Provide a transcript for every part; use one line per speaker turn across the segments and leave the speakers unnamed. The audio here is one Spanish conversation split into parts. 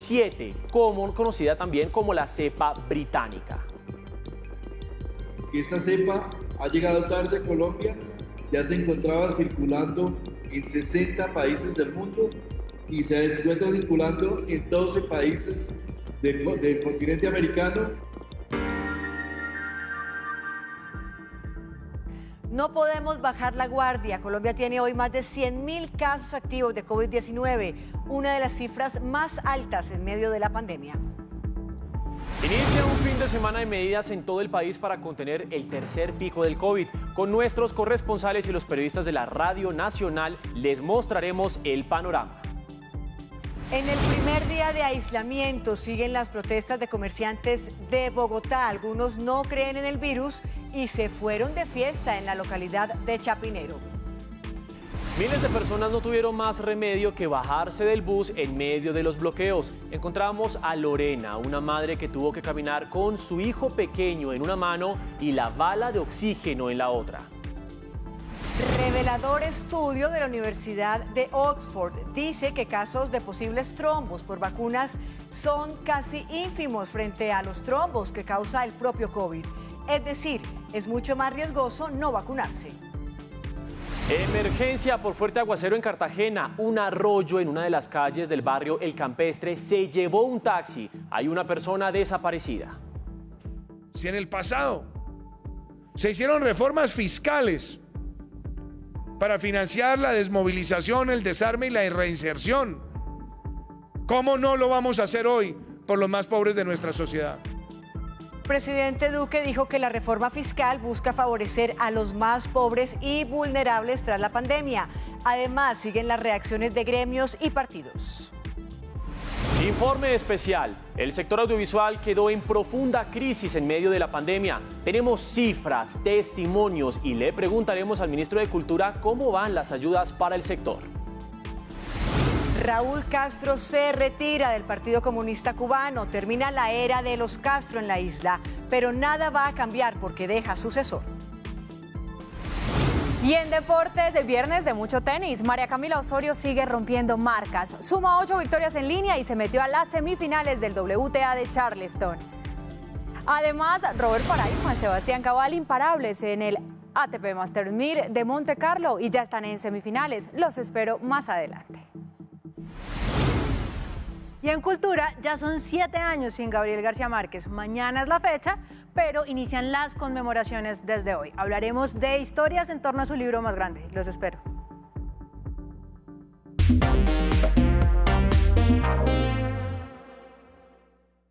7, conocida también como la cepa británica.
Que esta cepa ha llegado tarde a Colombia, ya se encontraba circulando en 60 países del mundo y se encuentra circulando en 12 países del continente americano.
No podemos bajar la guardia. Colombia tiene hoy más de 100.000 casos activos de COVID-19, una de las cifras más altas en medio de la pandemia.
Inicia un fin de semana de medidas en todo el país para contener el tercer pico del COVID. Con nuestros corresponsales y los periodistas de la Radio Nacional les mostraremos el panorama.
En el primer día de aislamiento siguen las protestas de comerciantes de Bogotá. Algunos no creen en el virus y se fueron de fiesta en la localidad de Chapinero.
Miles de personas no tuvieron más remedio que bajarse del bus en medio de los bloqueos. Encontramos a Lorena, una madre que tuvo que caminar con su hijo pequeño en una mano y la bala de oxígeno en la otra.
Revelador estudio de la Universidad de Oxford dice que casos de posibles trombos por vacunas son casi ínfimos frente a los trombos que causa el propio COVID. Es decir, es mucho más riesgoso no vacunarse.
Emergencia por fuerte aguacero en Cartagena. Un arroyo en una de las calles del barrio El Campestre se llevó un taxi. Hay una persona desaparecida.
Si en el pasado se hicieron reformas fiscales para financiar la desmovilización, el desarme y la reinserción, ¿cómo no lo vamos a hacer hoy por los más pobres de nuestra sociedad?
El presidente Duque dijo que la reforma fiscal busca favorecer a los más pobres y vulnerables tras la pandemia. Además, siguen las reacciones de gremios y partidos.
Informe especial. El sector audiovisual quedó en profunda crisis en medio de la pandemia. Tenemos cifras, testimonios y le preguntaremos al ministro de Cultura cómo van las ayudas para el sector.
Raúl Castro se retira del Partido Comunista Cubano. Termina la era de los Castro en la isla, pero nada va a cambiar porque deja sucesor.
Y en deportes, el viernes de mucho tenis, María Camila Osorio sigue rompiendo marcas. Suma 8 victorias en línea y se metió a las semifinales del WTA de Charleston. Además, Robert Farah y Juan Sebastián Cabal imparables en el ATP Masters 1000 de Monte Carlo y ya están en semifinales. Los espero más adelante.
Y en Cultura ya son 7 años sin Gabriel García Márquez. Mañana es la fecha, pero inician las conmemoraciones desde hoy. Hablaremos de historias en torno a su libro más grande. Los espero.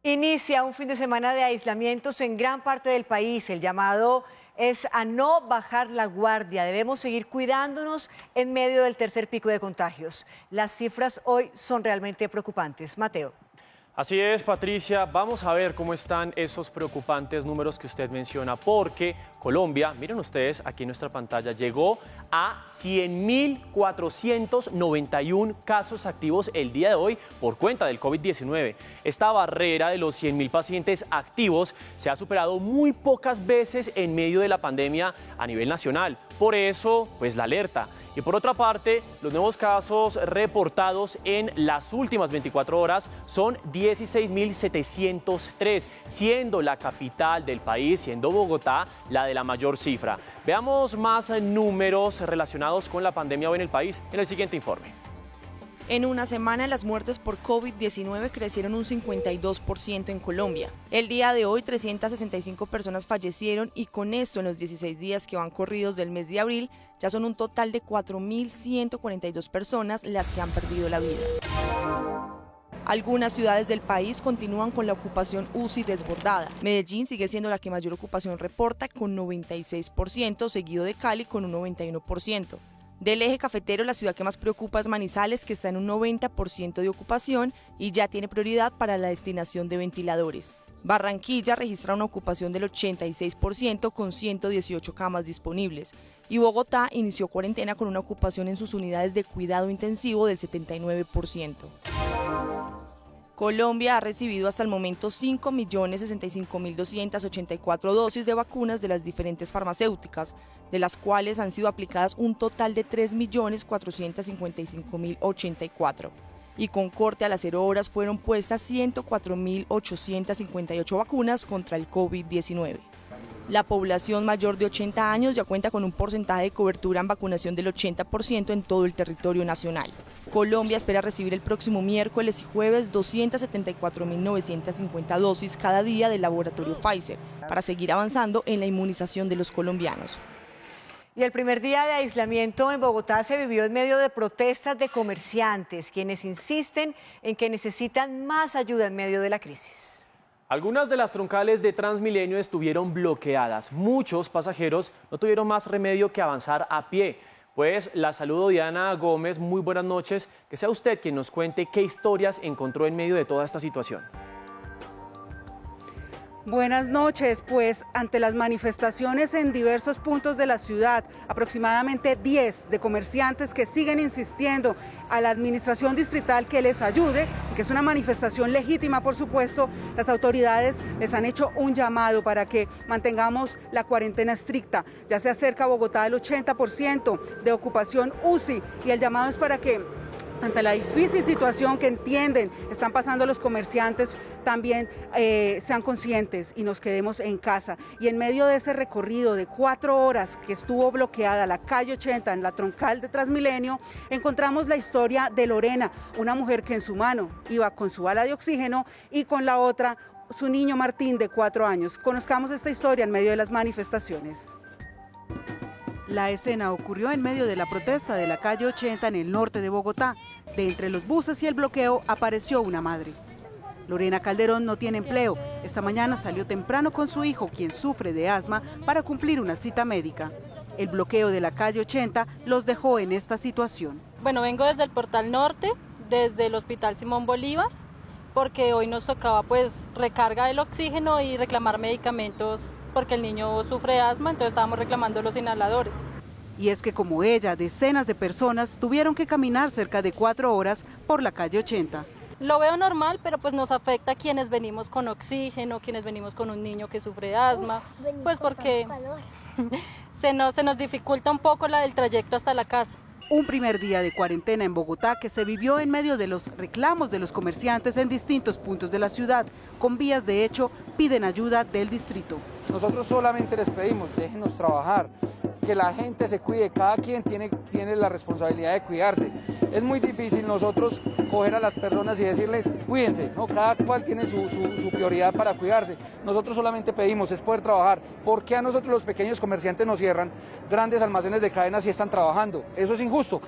Inicia un fin de semana de aislamientos en gran parte del país. El llamado es a no bajar la guardia. Debemos seguir cuidándonos en medio del tercer pico de contagios. Las cifras hoy son realmente preocupantes. Mateo.
Así es, Patricia. Vamos a ver cómo están esos preocupantes números que usted menciona, porque Colombia, miren ustedes aquí en nuestra pantalla, llegó a 100.491 casos activos el día de hoy por cuenta del COVID-19. Esta barrera de los 100.000 pacientes activos se ha superado muy pocas veces en medio de la pandemia a nivel nacional. Por eso, pues la alerta. Y por otra parte, los nuevos casos reportados en las últimas 24 horas son 16.703, siendo la capital del país, siendo Bogotá, la de la mayor cifra. Veamos más números relacionados con la pandemia hoy en el país en el siguiente informe.
En una semana, las muertes por COVID-19 crecieron un 52% en Colombia. El día de hoy, 365 personas fallecieron y con esto, en los 16 días que van corridos del mes de abril, ya son un total de 4.142 personas las que han perdido la vida. Algunas ciudades del país continúan con la ocupación UCI desbordada. Medellín sigue siendo la que mayor ocupación reporta con 96%, seguido de Cali con un 91%. Del eje cafetero, la ciudad que más preocupa es Manizales, que está en un 90% de ocupación y ya tiene prioridad para la destinación de ventiladores. Barranquilla registra una ocupación del 86% con 118 camas disponibles. Y Bogotá inició cuarentena con una ocupación en sus unidades de cuidado intensivo del 79%. Colombia ha recibido hasta el momento 5.065.284 dosis de vacunas de las diferentes farmacéuticas, de las cuales han sido aplicadas un total de 3.455.084. y con corte a las 0 horas fueron puestas 104.858 vacunas contra el COVID-19. La población mayor de 80 años ya cuenta con un porcentaje de cobertura en vacunación del 80% en todo el territorio nacional. Colombia espera recibir el próximo miércoles y jueves 274.950 dosis cada día del laboratorio Pfizer para seguir avanzando en la inmunización de los colombianos.
Y el primer día de aislamiento en Bogotá se vivió en medio de protestas de comerciantes, quienes insisten en que necesitan más ayuda en medio de la crisis.
Algunas de las troncales de Transmilenio estuvieron bloqueadas. Muchos pasajeros no tuvieron más remedio que avanzar a pie. Pues la saludo, Diana Gómez, muy buenas noches. Que sea usted quien nos cuente qué historias encontró en medio de toda esta situación.
Buenas noches, pues ante las manifestaciones en diversos puntos de la ciudad, aproximadamente 10 de comerciantes que siguen insistiendo a la administración distrital que les ayude, que es una manifestación legítima, por supuesto, las autoridades les han hecho un llamado para que mantengamos la cuarentena estricta. Ya se acerca a Bogotá el 80% de ocupación UCI y el llamado es para que, ante la difícil situación que entienden están pasando los comerciantes, también sean conscientes y nos quedemos en casa. Y en medio de ese recorrido de 4 horas que estuvo bloqueada la calle 80 en la troncal de Transmilenio, encontramos la historia de Lorena, una mujer que en su mano iba con su bala de oxígeno y con la otra su niño Martín de 4 años. Conozcamos esta historia en medio de las manifestaciones. La escena ocurrió en medio de la protesta de la calle 80 en el norte de Bogotá. De entre los buses y el bloqueo apareció una madre. Lorena Calderón no tiene empleo. Esta mañana salió temprano con su hijo, quien sufre de asma, para cumplir una cita médica. El bloqueo de la calle 80 los dejó en esta situación.
Bueno, vengo desde el Portal Norte, desde el Hospital Simón Bolívar, porque hoy nos tocaba pues recarga del oxígeno y reclamar medicamentos porque el niño sufre de asma, entonces estábamos reclamando los inhaladores.
Y es que como ella, decenas de personas tuvieron que caminar cerca de 4 horas por la calle 80.
Lo veo normal, pero pues nos afecta a quienes venimos con oxígeno, quienes venimos con un niño que sufre de asma, pues porque se nos dificulta un poco el trayecto hasta la casa.
Un primer día de cuarentena en Bogotá que se vivió en medio de los reclamos de los comerciantes en distintos puntos de la ciudad. Con vías de hecho piden ayuda del distrito.
Nosotros solamente les pedimos, déjenos trabajar, que la gente se cuide, cada quien tiene la responsabilidad de cuidarse. Es muy difícil nosotros coger a las personas y decirles, cuídense, ¿no? Cada cual tiene su prioridad para cuidarse. Nosotros solamente pedimos, es poder trabajar. ¿Por qué a nosotros los pequeños comerciantes nos cierran grandes almacenes de cadenas si están trabajando? Eso es injusto.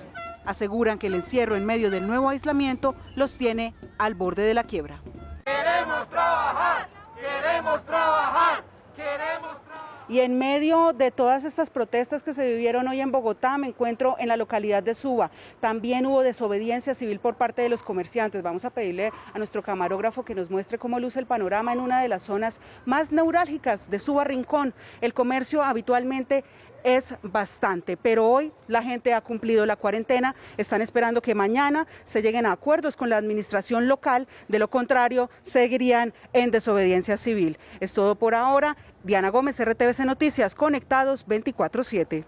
Aseguran que el encierro en medio del nuevo aislamiento los tiene al borde de la quiebra.
Queremos trabajar, queremos trabajar, queremos trabajar.
Y en medio de todas estas protestas que se vivieron hoy en Bogotá, me encuentro en la localidad de Suba. También hubo desobediencia civil por parte de los comerciantes. Vamos a pedirle a nuestro camarógrafo que nos muestre cómo luce el panorama en una de las zonas más neurálgicas de Suba Rincón. El comercio habitualmente es bastante, pero hoy la gente ha cumplido la cuarentena, están esperando que mañana se lleguen a acuerdos con la administración local, de lo contrario seguirían en desobediencia civil. Es todo por ahora. Diana Gómez, RTVC Noticias, conectados 24/7.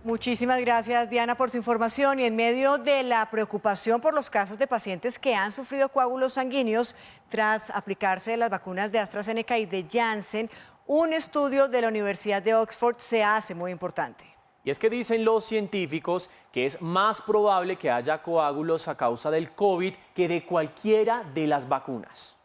Muchísimas gracias, Diana, por su información. Y en medio de la preocupación por los casos de pacientes que han sufrido coágulos sanguíneos tras aplicarse las vacunas de AstraZeneca y de Janssen, un estudio de la Universidad de Oxford se hace muy importante.
Y es que dicen los científicos que es más probable que haya coágulos a causa del COVID que de cualquiera de las vacunas.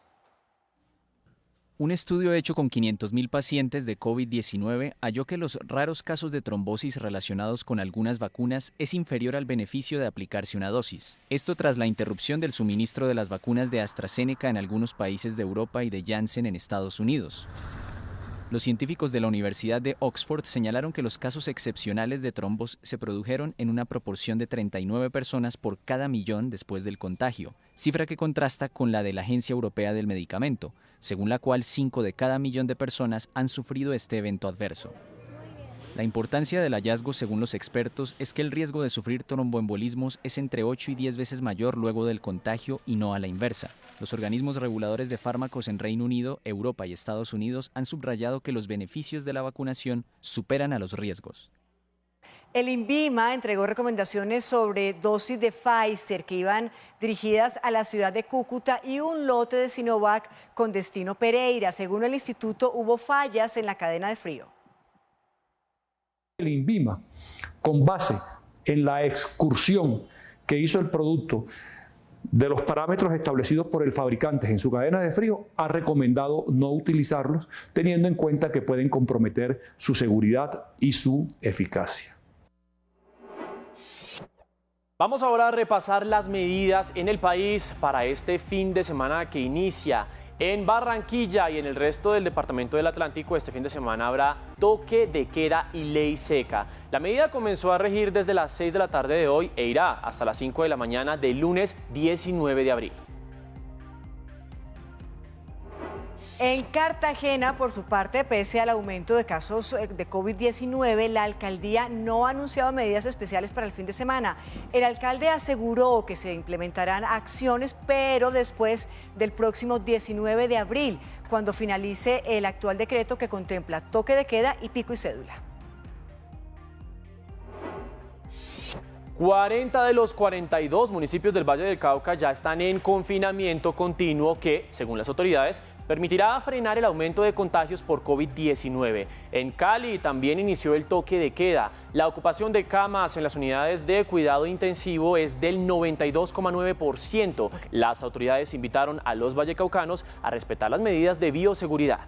Un estudio hecho con 500.000 pacientes de COVID-19 halló que los raros casos de trombosis relacionados con algunas vacunas es inferior al beneficio de aplicarse una dosis. Esto tras la interrupción del suministro de las vacunas de AstraZeneca en algunos países de Europa y de Janssen en Estados Unidos. Los científicos de la Universidad de Oxford señalaron que los casos excepcionales de trombos se produjeron en una proporción de 39 personas por cada millón después del contagio, cifra que contrasta con la de la Agencia Europea del Medicamento, según la cual 5 de cada millón de personas han sufrido este evento adverso. La importancia del hallazgo, según los expertos, es que el riesgo de sufrir tromboembolismos es entre 8 y 10 veces mayor luego del contagio y no a la inversa. Los organismos reguladores de fármacos en Reino Unido, Europa y Estados Unidos han subrayado que los beneficios de la vacunación superan a los riesgos.
El INVIMA entregó recomendaciones sobre dosis de Pfizer que iban dirigidas a la ciudad de Cúcuta y un lote de Sinovac con destino Pereira. Según el instituto, hubo fallas en la cadena de frío.
El INVIMA, con base en la excursión que hizo el producto de los parámetros establecidos por el fabricante en su cadena de frío, ha recomendado no utilizarlos, teniendo en cuenta que pueden comprometer su seguridad y su eficacia.
Vamos ahora a repasar las medidas en el país para este fin de semana que inicia. En Barranquilla y en el resto del departamento del Atlántico, este fin de semana habrá toque de queda y ley seca. La medida comenzó a regir desde las 6 de la tarde de hoy e irá hasta las 5 de la mañana del lunes 19 de abril.
En Cartagena, por su parte, pese al aumento de casos de COVID-19, la alcaldía no ha anunciado medidas especiales para el fin de semana. El alcalde aseguró que se implementarán acciones, pero después del próximo 19 de abril, cuando finalice el actual decreto que contempla toque de queda y pico y cédula.
40 de los 42 municipios del Valle del Cauca ya están en confinamiento continuo que, según las autoridades, permitirá frenar el aumento de contagios por COVID-19. En Cali también inició el toque de queda. La ocupación de camas en las unidades de cuidado intensivo es del 92,9%. Las autoridades invitaron a los vallecaucanos a respetar las medidas de bioseguridad.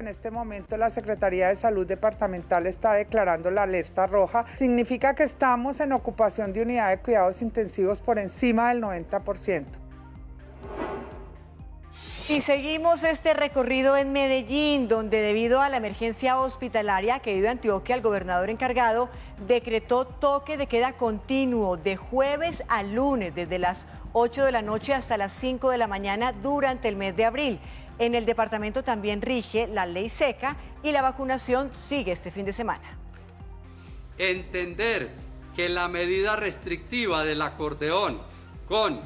En este momento la Secretaría de Salud Departamental está declarando la alerta roja. Significa que estamos en ocupación de unidad de cuidados intensivos por encima del 90%.
Y seguimos este recorrido en Medellín, donde debido a la emergencia hospitalaria que vive Antioquia, el gobernador encargado decretó toque de queda continuo de jueves a lunes, desde las 8 de la noche hasta las 5 de la mañana durante el mes de abril. En el departamento también rige la ley seca y la vacunación sigue este fin de semana.
Entender que la medida restrictiva del acordeón con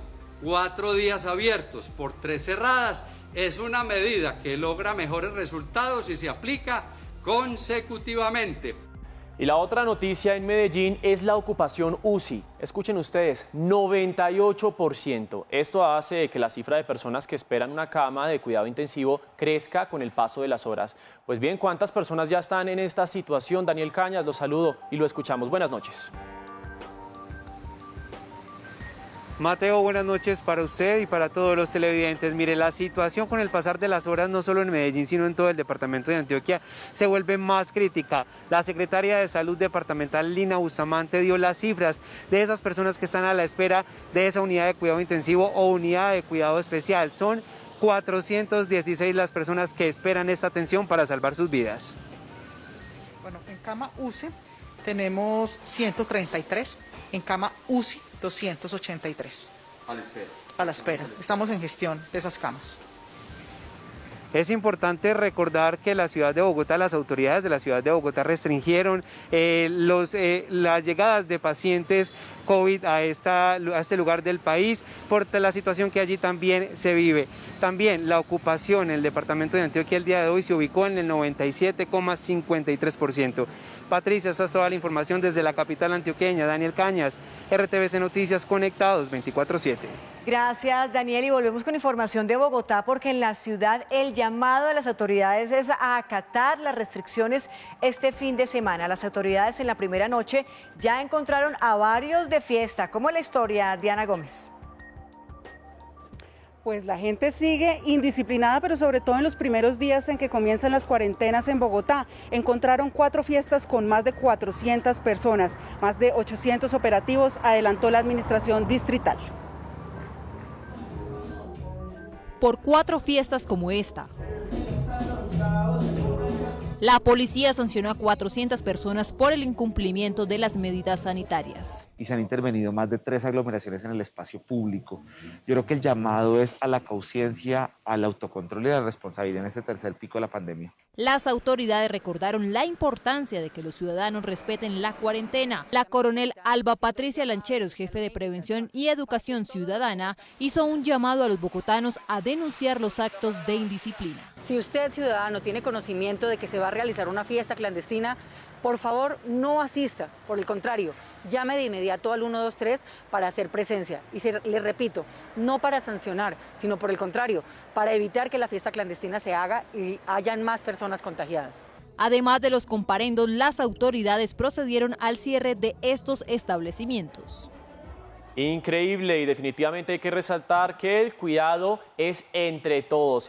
4 días abiertos por 3 cerradas es una medida que logra mejores resultados y se aplica consecutivamente.
Y la otra noticia en Medellín es la ocupación UCI. Escuchen ustedes, 98%. Esto hace que la cifra de personas que esperan una cama de cuidado intensivo crezca con el paso de las horas. Pues bien, ¿cuántas personas ya están en esta situación? Daniel Cañas, lo saludo y lo escuchamos. Buenas noches.
Mateo, buenas noches para usted y para todos los televidentes. Mire, la situación con el pasar de las horas, no solo en Medellín, sino en todo el departamento de Antioquia, se vuelve más crítica. La secretaria de Salud Departamental, Lina Bustamante, dio las cifras de esas personas que están a la espera de esa unidad de cuidado intensivo o unidad de cuidado especial. Son 416 las personas que esperan esta atención para salvar sus vidas.
Bueno, en cama UCI tenemos 133, en cama UCI 283.
A la espera.
A la espera. Estamos en gestión de esas camas.
Es importante recordar que la ciudad de Bogotá, las autoridades de la ciudad de Bogotá restringieron las llegadas de pacientes COVID a este lugar del país por la situación que allí también se vive. También la ocupación en el departamento de Antioquia el día de hoy se ubicó en el 97,53%. Patricia, esta es toda la información desde la capital antioqueña. Daniel Cañas, RTVC Noticias, conectados 24/7.
Gracias, Daniel, y volvemos con información de Bogotá, porque en la ciudad el llamado de las autoridades es a acatar las restricciones este fin de semana. Las autoridades en la primera noche ya encontraron a varios de fiesta. ¿Cómo es la historia, Diana Gómez?
Pues la gente sigue indisciplinada, pero sobre todo en los primeros días en que comienzan las cuarentenas en Bogotá. Encontraron 4 fiestas con más de 400 personas, más de 800 operativos, adelantó la administración distrital.
Por 4 fiestas como esta, la policía sancionó a 400 personas por el incumplimiento de las medidas sanitarias.
Y se han intervenido más de 3 aglomeraciones en el espacio público. Yo creo que el llamado es a la conciencia, al autocontrol y a la responsabilidad en este tercer pico de la pandemia.
Las autoridades recordaron la importancia de que los ciudadanos respeten la cuarentena. La coronel Alba Patricia Lancheros, jefe de Prevención y Educación Ciudadana, hizo un llamado a los bogotanos a denunciar los actos de indisciplina.
Si usted, ciudadano, tiene conocimiento de que se va a realizar una fiesta clandestina, por favor no asista, por el contrario, llame de inmediato al 123 para hacer presencia. Y le repito, no para sancionar, sino por el contrario, para evitar que la fiesta clandestina se haga y hayan más personas contagiadas.
Además de los comparendos, las autoridades procedieron al cierre de estos establecimientos.
Increíble, y definitivamente hay que resaltar que el cuidado es entre todos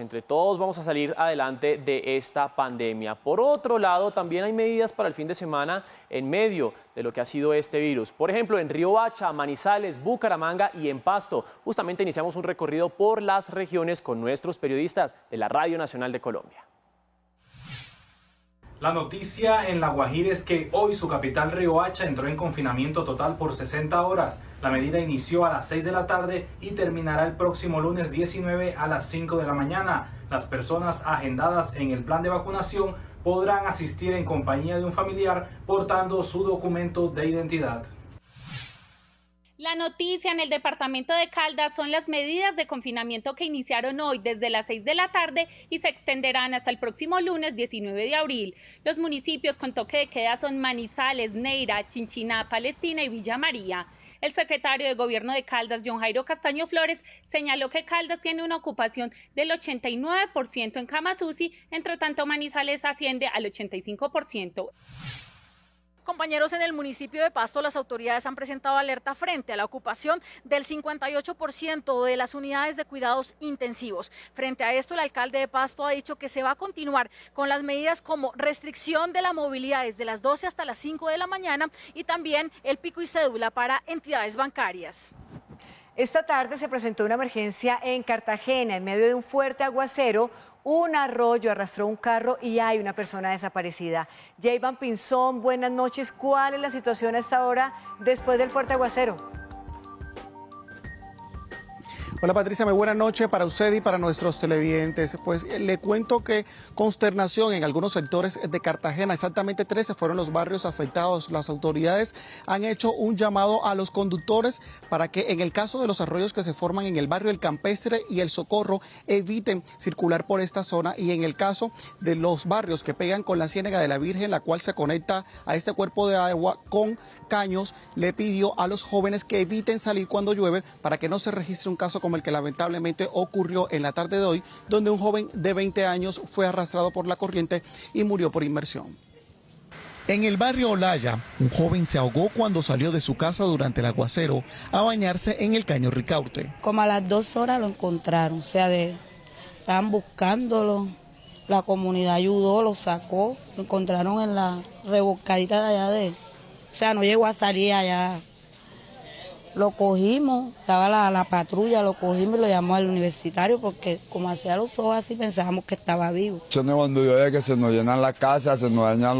vamos a salir adelante de esta pandemia. Por otro lado, también hay medidas para el fin de semana en medio de lo que ha sido este virus. Por ejemplo, en Riohacha, Manizales, Bucaramanga y en Pasto, justamente iniciamos un recorrido por las regiones con nuestros periodistas de la Radio Nacional de Colombia.
La noticia en La Guajira es que hoy su capital Riohacha entró en confinamiento total por 60 horas. La medida inició a las 6 de la tarde y terminará el próximo lunes 19 a las 5 de la mañana. Las personas agendadas en el plan de vacunación podrán asistir en compañía de un familiar portando su documento de identidad.
La noticia en el departamento de Caldas son las medidas de confinamiento que iniciaron hoy desde las 6 de la tarde y se extenderán hasta el próximo lunes 19 de abril. Los municipios con toque de queda son Manizales, Neira, Chinchiná, Palestina y Villa María. El secretario de Gobierno de Caldas, John Jairo Castaño Flores, señaló que Caldas tiene una ocupación del 89% en camas UCI, entre tanto Manizales asciende al 85%.
Compañeros, en el municipio de Pasto las autoridades han presentado alerta frente a la ocupación del 58% de las unidades de cuidados intensivos. Frente a esto, el alcalde de Pasto ha dicho que se va a continuar con las medidas como restricción de la movilidad desde las 12 hasta las 5 de la mañana y también el pico y cédula para entidades bancarias.
Esta tarde se presentó una emergencia en Cartagena en medio de un fuerte aguacero. Un arroyo arrastró un carro y hay una persona desaparecida. Jayvan Pinzón, buenas noches. ¿Cuál es la situación a esta hora después del fuerte aguacero?
Hola Patricia, muy buena noche para usted y para nuestros televidentes. Pues le cuento que consternación en algunos sectores de Cartagena, exactamente 13 fueron los barrios afectados. Las autoridades han hecho un llamado a los conductores para que en el caso de los arroyos que se forman en el barrio El Campestre y El Socorro eviten circular por esta zona, y en el caso de los barrios que pegan con la Ciénaga de la Virgen, la cual se conecta a este cuerpo de agua con caños, le pidió a los jóvenes que eviten salir cuando llueve para que no se registre un caso como el que lamentablemente ocurrió en la tarde de hoy, donde un joven de 20 años fue arrastrado por la corriente y murió por inmersión. En el barrio Olaya, un joven se ahogó cuando salió de su casa durante el aguacero a bañarse en el caño Ricaurte.
Como a las 2 horas lo encontraron, estaban buscándolo, la comunidad ayudó, lo sacó, lo encontraron en la revolcadita de allá no llegó a salir allá. Lo cogimos, estaba la patrulla, lo cogimos y lo llamó al universitario porque como hacía los ojos así pensábamos que estaba vivo.
Eso no es cuando llueve que se nos llenan la casa, se nos dañan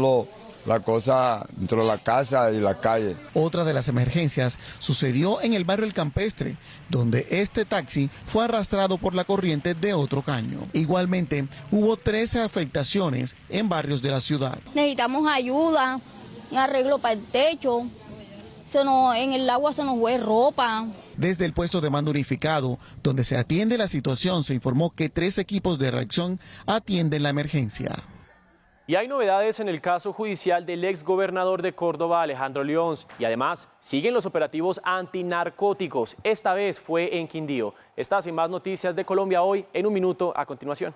la cosa dentro de la casa y la calle.
Otra de las emergencias sucedió en el barrio El Campestre, donde este taxi fue arrastrado por la corriente de otro caño. Igualmente, hubo 13 afectaciones en barrios de la ciudad.
Necesitamos ayuda, un arreglo para el techo. En el agua se nos fue ropa.
Desde el puesto de mando unificado, donde se atiende la situación, se informó que 3 equipos de reacción atienden la emergencia.
Y hay novedades en el caso judicial del exgobernador de Córdoba, Alejandro Leons, y además siguen los operativos antinarcóticos. Esta vez fue en Quindío. Estas y más noticias de Colombia hoy en un minuto a continuación.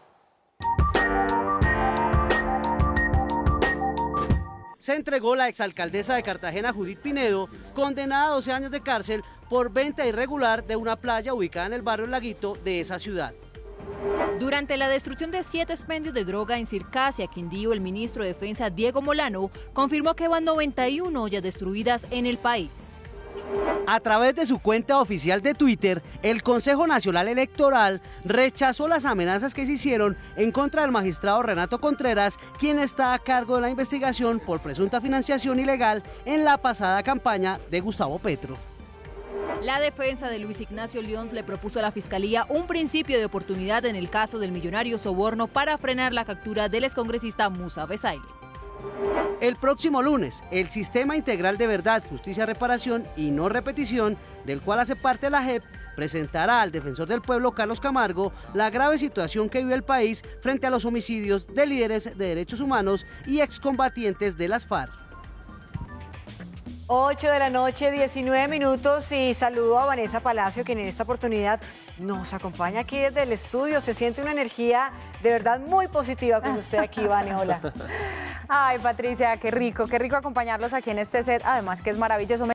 Se entregó la exalcaldesa de Cartagena, Judith Pinedo, condenada a 12 años de cárcel por venta irregular de una playa ubicada en el barrio Laguito de esa ciudad.
Durante la destrucción de 7 expendios de droga en Circasia, Quindío, el ministro de Defensa, Diego Molano, confirmó que van 91 ollas destruidas en el país.
A través de su cuenta oficial de Twitter, el Consejo Nacional Electoral rechazó las amenazas que se hicieron en contra del magistrado Renato Contreras, quien está a cargo de la investigación por presunta financiación ilegal en la pasada campaña de Gustavo Petro.
La defensa de Luis Ignacio Leons le propuso a la Fiscalía un principio de oportunidad en el caso del millonario soborno para frenar la captura del excongresista Musa Besaile.
El próximo lunes, el Sistema Integral de Verdad, Justicia, Reparación y No Repetición, del cual hace parte la JEP, presentará al defensor del pueblo, Carlos Camargo, la grave situación que vive el país frente a los homicidios de líderes de derechos humanos y excombatientes de las FARC.
8 de la noche, 19 minutos, y saludo a Vanessa Palacio, quien en esta oportunidad nos acompaña aquí desde el estudio. Se siente una energía de verdad muy positiva con usted aquí, Vane. Hola.
Ay, Patricia, qué rico acompañarlos aquí en este set, además que es maravilloso.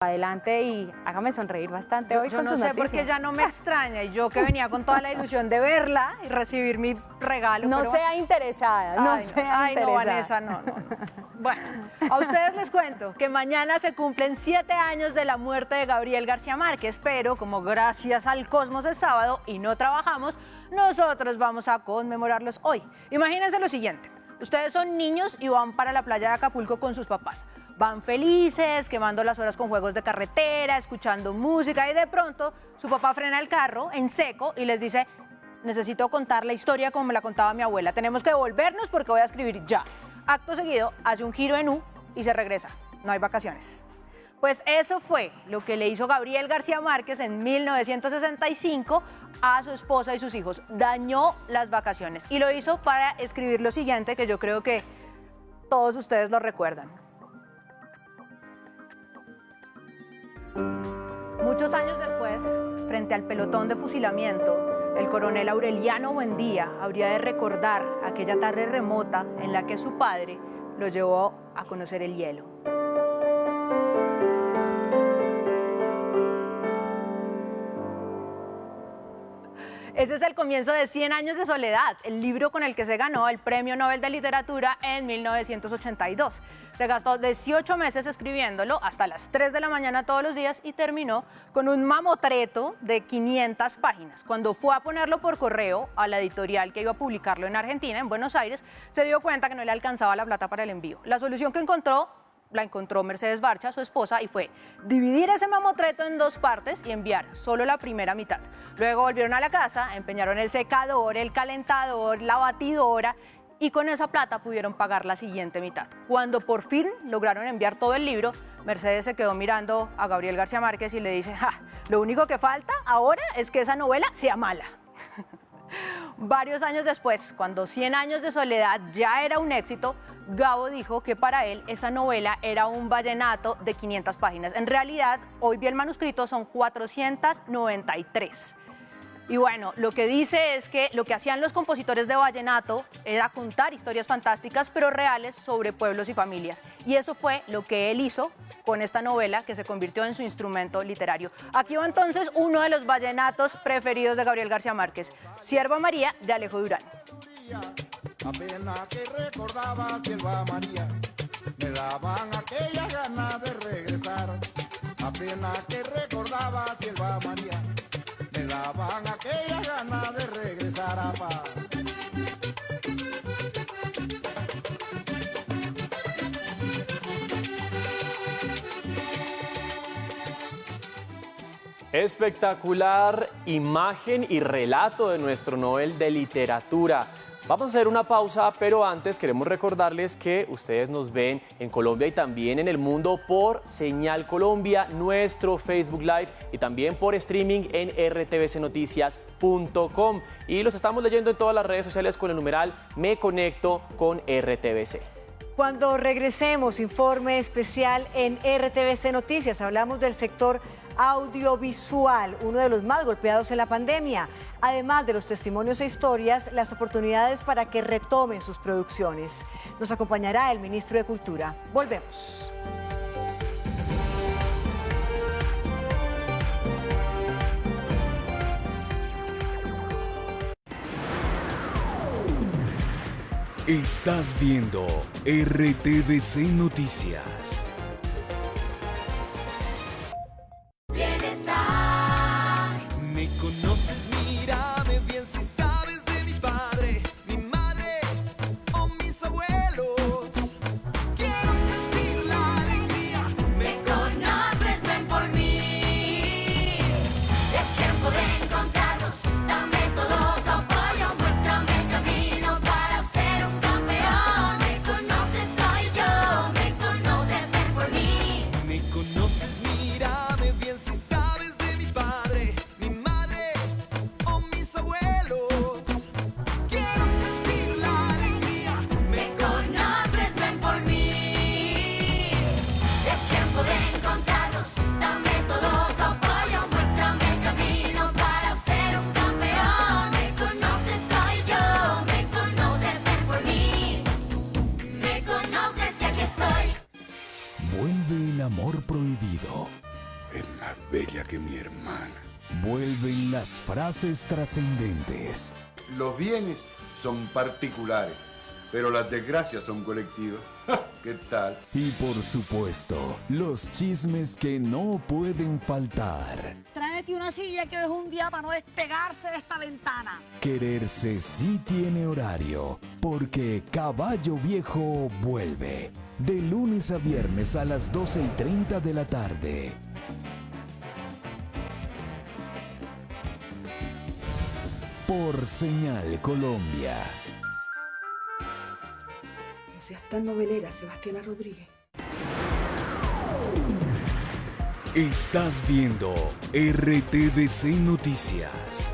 Adelante y hágame sonreír bastante hoy
Yo
con
no
sus
sé
noticias.
por qué ya no me extraña, y yo que venía con toda la ilusión de verla y recibir mi regalo.
No
pero...
sea interesada, no sea
Ay,
interesada.
no, Vanessa, no. Bueno, a ustedes les cuento que mañana se cumplen 7 años de la muerte de Gabriel García Márquez, pero como gracias al Cosmos es sábado y no trabajamos, nosotros vamos a conmemorarlos hoy. Imagínense lo siguiente, ustedes son niños y van para la playa de Acapulco con sus papás. Van felices, quemando las horas con juegos de carretera, escuchando música, y de pronto su papá frena el carro en seco y les dice: necesito contar la historia como me la contaba mi abuela, tenemos que devolvernos porque voy a escribir ya. Acto seguido hace un giro en U y se regresa, no hay vacaciones. Pues eso fue lo que le hizo Gabriel García Márquez en 1965 a su esposa y sus hijos. Dañó las vacaciones y lo hizo para escribir lo siguiente, que yo creo que todos ustedes lo recuerdan. Muchos años después, frente al pelotón de fusilamiento, el coronel Aureliano Buendía habría de recordar aquella tarde remota en la que su padre lo llevó a conocer el hielo. Ese es el comienzo de 100 años de soledad, el libro con el que se ganó el Premio Nobel de Literatura en 1982. Se gastó 18 meses escribiéndolo hasta las 3 de la mañana todos los días y terminó con un mamotreto de 500 páginas. Cuando fue a ponerlo por correo a la editorial que iba a publicarlo en Argentina, en Buenos Aires, se dio cuenta que no le alcanzaba la plata para el envío. La solución que la encontró Mercedes Barcha, su esposa, y fue dividir ese mamotreto en 2 partes y enviar solo la primera mitad. Luego volvieron a la casa, empeñaron el secador, el calentador, la batidora, y con esa plata pudieron pagar la siguiente mitad. Cuando por fin lograron enviar todo el libro, Mercedes se quedó mirando a Gabriel García Márquez y le dice: lo único que falta ahora es que esa novela sea mala. Varios años después, cuando 100 años de soledad ya era un éxito, Gabo dijo que para él esa novela era un vallenato de 500 páginas. En realidad, hoy vi el manuscrito, son 493. Y bueno, lo que dice es que lo que hacían los compositores de vallenato era contar historias fantásticas pero reales sobre pueblos y familias. Y eso fue lo que él hizo con esta novela que se convirtió en su instrumento literario. Aquí va entonces uno de los vallenatos preferidos de Gabriel García Márquez, Sierva María, de Alejo Durán.
Apenas que recordaba Sierva María, me daban aquella ganas de regresar. Apenas que recordaba Sierva María, me daban aquella ganas de regresar a paz.
Espectacular imagen y relato de nuestro Nobel de Literatura. Vamos a hacer una pausa, pero antes queremos recordarles que ustedes nos ven en Colombia y también en el mundo por Señal Colombia, nuestro Facebook Live y también por streaming en rtbcnoticias.com. Y los estamos leyendo en todas las redes sociales con el numeral Me Conecto con RTBC.
Cuando regresemos, informe especial en RTBC Noticias. Hablamos del sector audiovisual, uno de los más golpeados en la pandemia. Además de los testimonios e historias, las oportunidades para que retomen sus producciones. Nos acompañará el ministro de Cultura. Volvemos.
Estás viendo RTBC Noticias.
Me conoces, mírame bien si sabes de mi padre, mi madre o mis abuelos. Quiero sentir la alegría. Me conoces, ven por mí. Es tiempo de encontrarnos. Dame todo tu apoyo, muéstrame el camino para ser un campeón. Me conoces, soy yo. Me conoces, ven por mí. Me conoces, mírame bien si sabes de mi padre, mi madre o mis abuelos. Quiero sentir la alegría. Me conoces, ven por mí. Es tiempo de encontrarnos. Dame todo tu apoyo, muéstrame el camino para ser un campeón. Me conoces, soy yo. Me conoces, ven por mí. Me conoces y aquí estoy.
Vuelve el amor prohibido.
Es más bella que mi hermana.
Vuelven las frases trascendentes.
Los bienes son particulares, pero las desgracias son colectivas. ¿Qué tal?
Y por supuesto, los chismes que no pueden faltar.
Tráete una silla que es un día para no despegarse de esta ventana.
Quererse sí tiene horario, porque Caballo Viejo vuelve. De lunes a viernes a las 12:30 de la tarde. Por Señal Colombia.
No seas tan novelera, Sebastiana Rodríguez.
Estás viendo RTBC Noticias.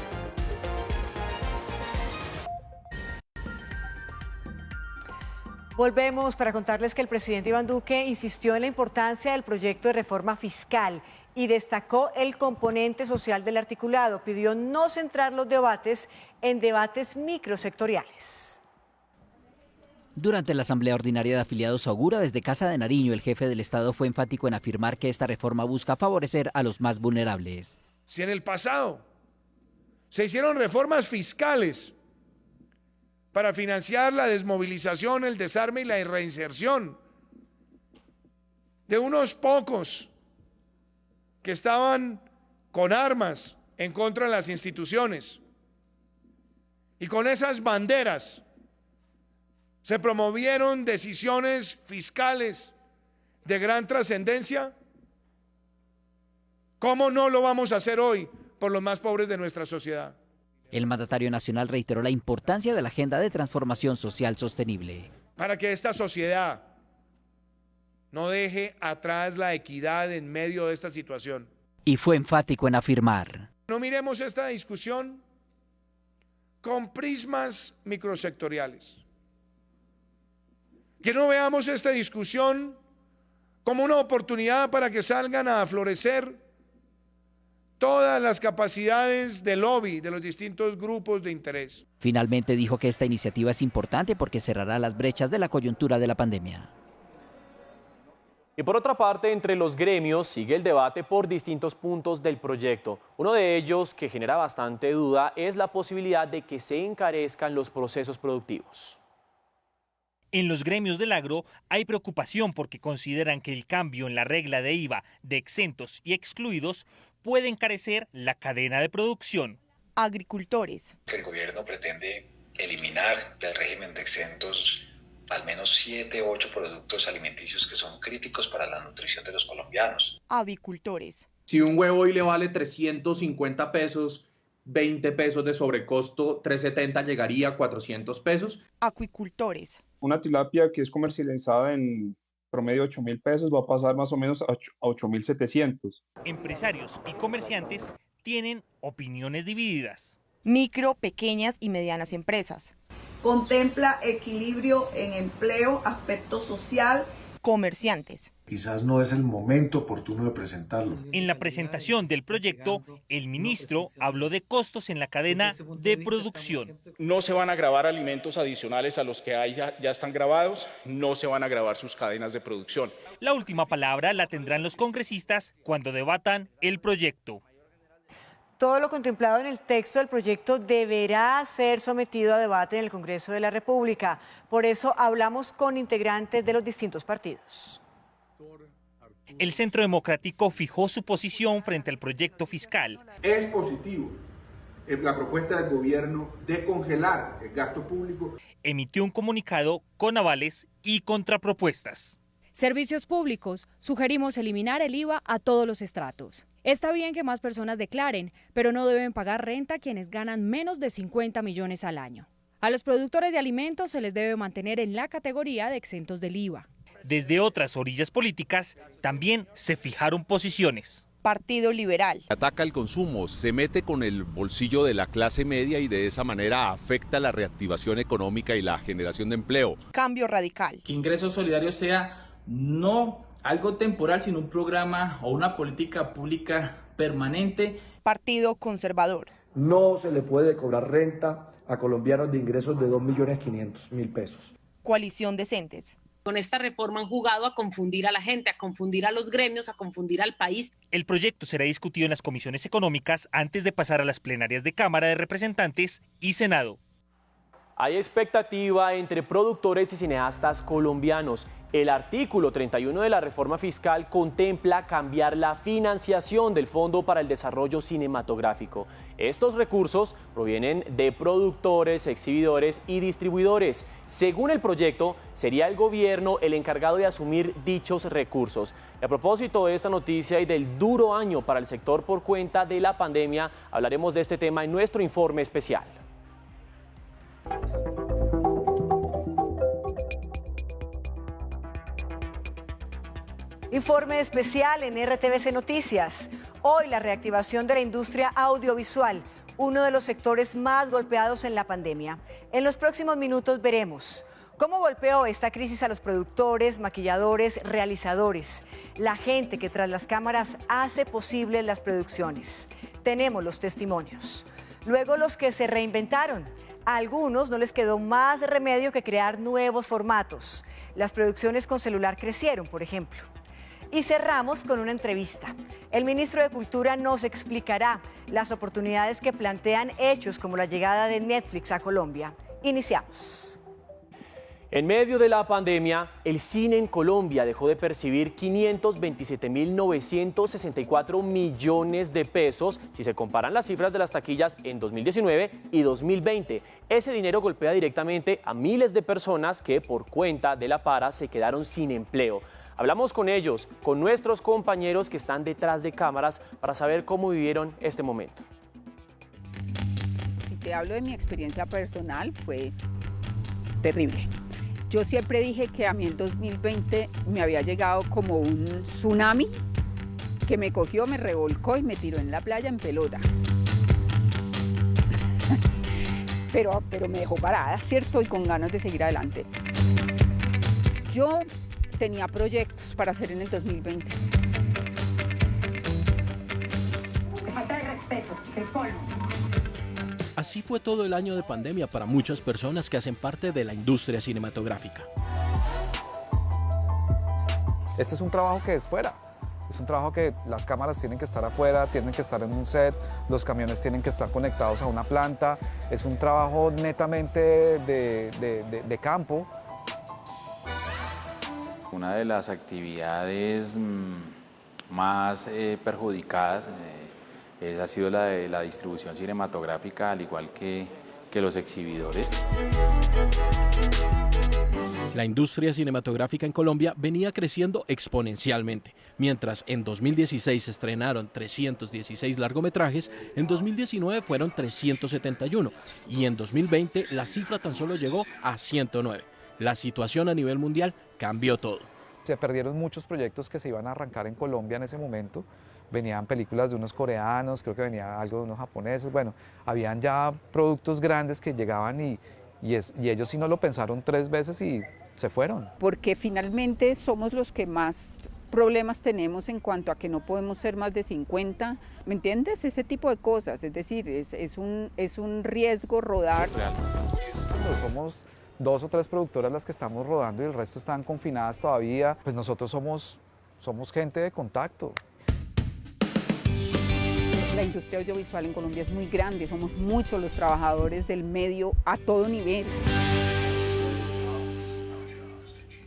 Volvemos para contarles que el presidente Iván Duque insistió en la importancia del proyecto de reforma fiscal y destacó el componente social del articulado. Pidió no centrar los debates en debates microsectoriales.
Durante la Asamblea Ordinaria de Afiliados Augura desde Casa de Nariño, el jefe del Estado fue enfático en afirmar que esta reforma busca favorecer a los más vulnerables.
Si en el pasado se hicieron reformas fiscales para financiar la desmovilización, el desarme y la reinserción de unos pocos que estaban con armas en contra de las instituciones, y con esas banderas se promovieron decisiones fiscales de gran trascendencia, ¿cómo no lo vamos a hacer hoy por los más pobres de nuestra sociedad?
El mandatario nacional reiteró la importancia de la agenda de transformación social sostenible.
Para que esta sociedad no deje atrás la equidad en medio de esta situación.
Y fue enfático en afirmar.
No miremos esta discusión con prismas microsectoriales. Que no veamos esta discusión como una oportunidad para que salgan a florecer todas las capacidades de lobby de los distintos grupos de interés.
Finalmente dijo que esta iniciativa es importante porque cerrará las brechas de la coyuntura de la pandemia.
Y por otra parte, entre los gremios sigue el debate por distintos puntos del proyecto. Uno de ellos, que genera bastante duda, es la posibilidad de que se encarezcan los procesos productivos.
En los gremios del agro hay preocupación porque consideran que el cambio en la regla de IVA de exentos y excluidos puede encarecer la cadena de producción.
Agricultores.
El gobierno pretende eliminar del régimen de exentos al menos 7 u 8 productos alimenticios que son críticos para la nutrición de los colombianos.
Avicultores.
Si un huevo hoy le vale 350 pesos, 20 pesos de sobrecosto, 370 llegaría a 400 pesos.
Acuicultores.
Una tilapia que es comercializada en promedio 8.000 pesos va a pasar más o menos a 8.700.
Empresarios y comerciantes tienen opiniones divididas.
Micro, pequeñas y medianas empresas.
Contempla equilibrio en empleo, aspecto social.
Comerciantes.
Quizás no es el momento oportuno de presentarlo.
En la presentación del proyecto, el ministro habló de costos en la cadena de producción.
No se van a gravar alimentos adicionales a los que ya están grabados, no se van a gravar sus cadenas de producción.
La última palabra la tendrán los congresistas cuando debatan el proyecto.
Todo lo contemplado en el texto del proyecto deberá ser sometido a debate en el Congreso de la República. Por eso hablamos con integrantes de los distintos partidos.
El Centro Democrático fijó su posición frente al proyecto fiscal.
Es positivo la propuesta del gobierno de congelar el gasto público.
Emitió un comunicado con avales y contrapropuestas.
Servicios públicos. Sugerimos eliminar el IVA a todos los estratos. Está bien que más personas declaren, pero no deben pagar renta quienes ganan menos de 50 millones al año. A los productores de alimentos se les debe mantener en la categoría de exentos del IVA.
Desde otras orillas políticas también se fijaron posiciones.
Partido Liberal.
Ataca el consumo, se mete con el bolsillo de la clase media y de esa manera afecta la reactivación económica y la generación de empleo.
Cambio Radical.
Que Ingreso Solidario sea no algo temporal, sino un programa o una política pública permanente.
Partido Conservador.
No se le puede cobrar renta a colombianos de ingresos de 2.500.000 pesos.
Coalición Decentes.
Con esta reforma han jugado a confundir a la gente, a confundir a los gremios, a confundir al país.
El proyecto será discutido en las comisiones económicas antes de pasar a las plenarias de Cámara de Representantes y Senado.
Hay expectativa entre productores y cineastas colombianos. El artículo 31 de la reforma fiscal contempla cambiar la financiación del Fondo para el Desarrollo Cinematográfico. Estos recursos provienen de productores, exhibidores y distribuidores. Según el proyecto, sería el gobierno el encargado de asumir dichos recursos. Y a propósito de esta noticia y del duro año para el sector por cuenta de la pandemia, hablaremos de este tema en nuestro informe especial.
Informe especial en RTVC Noticias. Hoy la reactivación de la industria audiovisual, uno de los sectores más golpeados en la pandemia. En los próximos minutos veremos cómo golpeó esta crisis a los productores, maquilladores, realizadores, la gente que tras las cámaras hace posibles las producciones. Tenemos los testimonios. Luego los que se reinventaron. A algunos no les quedó más remedio que crear nuevos formatos. Las producciones con celular crecieron, por ejemplo. Y cerramos con una entrevista. El ministro de Cultura nos explicará las oportunidades que plantean hechos como la llegada de Netflix a Colombia. Iniciamos.
En medio de la pandemia, el cine en Colombia dejó de percibir 527.964 millones de pesos si se comparan las cifras de las taquillas en 2019 y 2020. Ese dinero golpea directamente a miles de personas que por cuenta de la para se quedaron sin empleo. Hablamos con ellos, con nuestros compañeros que están detrás de cámaras para saber cómo vivieron este momento.
Si te hablo de mi experiencia personal, fue terrible. Yo siempre dije que a mí el 2020 me había llegado como un tsunami que me cogió, me revolcó y me tiró en la playa en pelota. pero me dejó parada, ¿cierto? Y con ganas de seguir adelante. Yo tenía proyectos para hacer en el 2020.
Falta
el colmo.
Así fue todo el año de pandemia para muchas personas que hacen parte de la industria cinematográfica.
Este es un trabajo que es fuera. Es un trabajo que las cámaras tienen que estar afuera, tienen que estar en un set, los camiones tienen que estar conectados a una planta. Es un trabajo netamente de campo.
Una de las actividades más perjudicadas ha sido la de la distribución cinematográfica, al igual que los exhibidores.
La industria cinematográfica en Colombia venía creciendo exponencialmente. Mientras en 2016 se estrenaron 316 largometrajes, en 2019 fueron 371 y en 2020 la cifra tan solo llegó a 109. La situación a nivel mundial cambió todo.
Se perdieron muchos proyectos que se iban a arrancar en Colombia en ese momento. Venían películas de unos coreanos, creo que venía algo de unos japoneses. Bueno, habían ya productos grandes que llegaban y ellos sí no lo pensaron 3 veces y se fueron.
Porque finalmente somos los que más problemas tenemos en cuanto a que no podemos ser más de 50, ¿me entiendes? Ese tipo de cosas, es decir, es un riesgo rodar.
Somos 2 o 3 productoras las que estamos rodando y el resto están confinadas todavía. Pues nosotros somos gente de contacto.
La industria audiovisual en Colombia es muy grande, somos muchos los trabajadores del medio a todo nivel.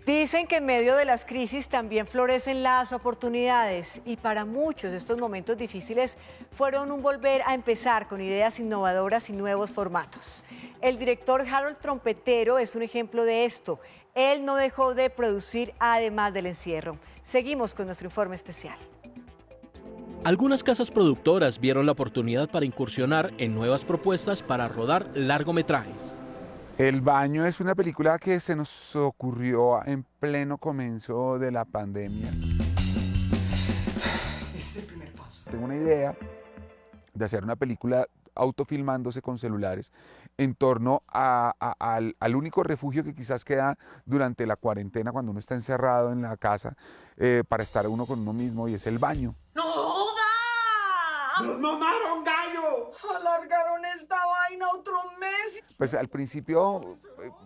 Dicen que en medio de las crisis también florecen las oportunidades y para muchos estos momentos difíciles fueron un volver a empezar con ideas innovadoras y nuevos formatos. El director Harold Trompetero es un ejemplo de esto. Él no dejó de producir además del encierro. Seguimos con nuestro informe especial.
Algunas casas productoras vieron la oportunidad para incursionar en nuevas propuestas para rodar largometrajes.
El Baño es una película que se nos ocurrió en pleno comienzo de la pandemia.
Ese es el primer paso.
Tengo una idea de hacer una película autofilmándose con celulares en torno al único refugio que quizás queda durante la cuarentena cuando uno está encerrado en la casa para estar uno con uno mismo, y es el baño.
¡No joda! ¡Nos mamaron, gallo! ¡Alargaron esta vaina otro mes!
Pues al principio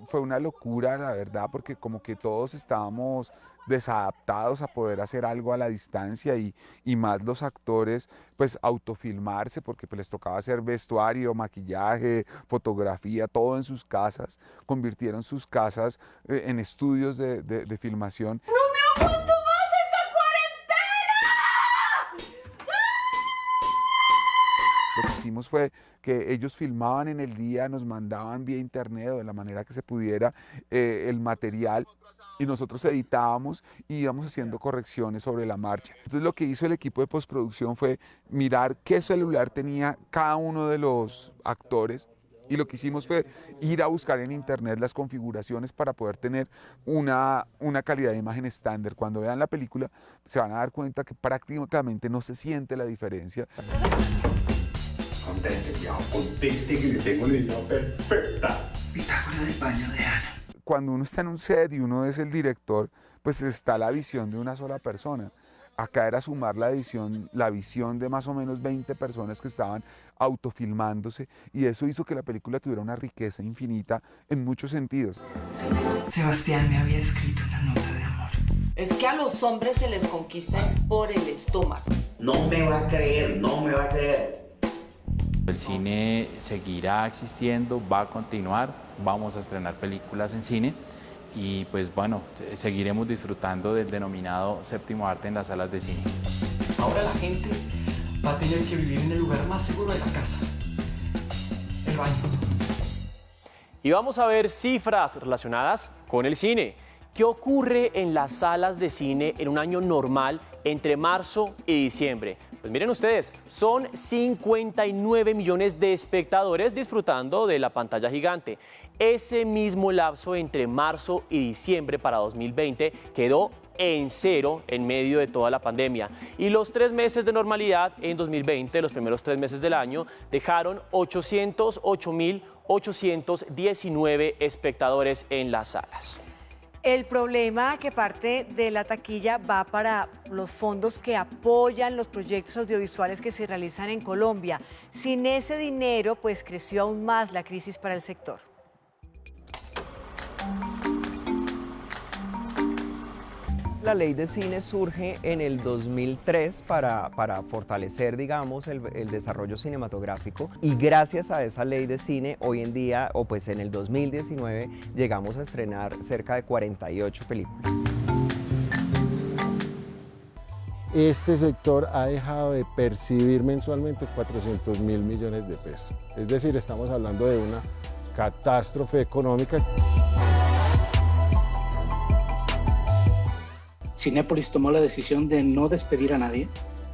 fue una locura, la verdad, porque como que todos estábamos desadaptados a poder hacer algo a la distancia y más los actores pues autofilmarse, porque pues les tocaba hacer vestuario, maquillaje, fotografía, todo en sus casas. Convirtieron sus casas en estudios de filmación.
¡No me aguanto más esta cuarentena!
Lo que hicimos fue que ellos filmaban en el día, nos mandaban vía internet o de la manera que se pudiera el material, y nosotros editábamos y íbamos haciendo correcciones sobre la marcha. Entonces lo que hizo el equipo de postproducción fue mirar qué celular tenía cada uno de los actores, y lo que hicimos fue ir a buscar en internet las configuraciones para poder tener una calidad de imagen estándar. Cuando vean la película se van a dar cuenta que prácticamente no se siente la diferencia.
Conteste que le tengo la idea perfecta. Bitácora del baño de Ana.
Cuando uno está en un set y uno es el director, pues está la visión de una sola persona. Acá era sumar la visión de más o menos 20 personas que estaban autofilmándose, y eso hizo que la película tuviera una riqueza infinita en muchos sentidos.
Sebastián me había escrito una nota de amor.
Es que a los hombres se les conquista es por el estómago.
No me va a creer, no me va a creer.
El cine seguirá existiendo, va a continuar, vamos a estrenar películas en cine y pues bueno, seguiremos disfrutando del denominado séptimo arte en las salas de cine.
Ahora la gente va a tener que vivir en el lugar más seguro de la casa, el baño.
Y vamos a ver cifras relacionadas con el cine. ¿Qué ocurre en las salas de cine en un año normal entre marzo y diciembre? Pues miren ustedes, son 59 millones de espectadores disfrutando de la pantalla gigante. Ese mismo lapso entre marzo y diciembre para 2020 quedó en cero en medio de toda la pandemia. Y los 3 meses de normalidad en 2020, los primeros 3 meses del año, dejaron 808.819 espectadores en las salas.
El problema que parte de la taquilla va para los fondos que apoyan los proyectos audiovisuales que se realizan en Colombia. Sin ese dinero, pues creció aún más la crisis para el sector.
La ley de cine surge en el 2003 para fortalecer, digamos, el desarrollo cinematográfico, y gracias a esa ley de cine hoy en día, o pues en el 2019, llegamos a estrenar cerca de 48 películas.
Este sector ha dejado de percibir mensualmente 400.000 millones de pesos. Es decir, estamos hablando de una catástrofe económica.
Cinépolis tomó la decisión de no despedir a nadie,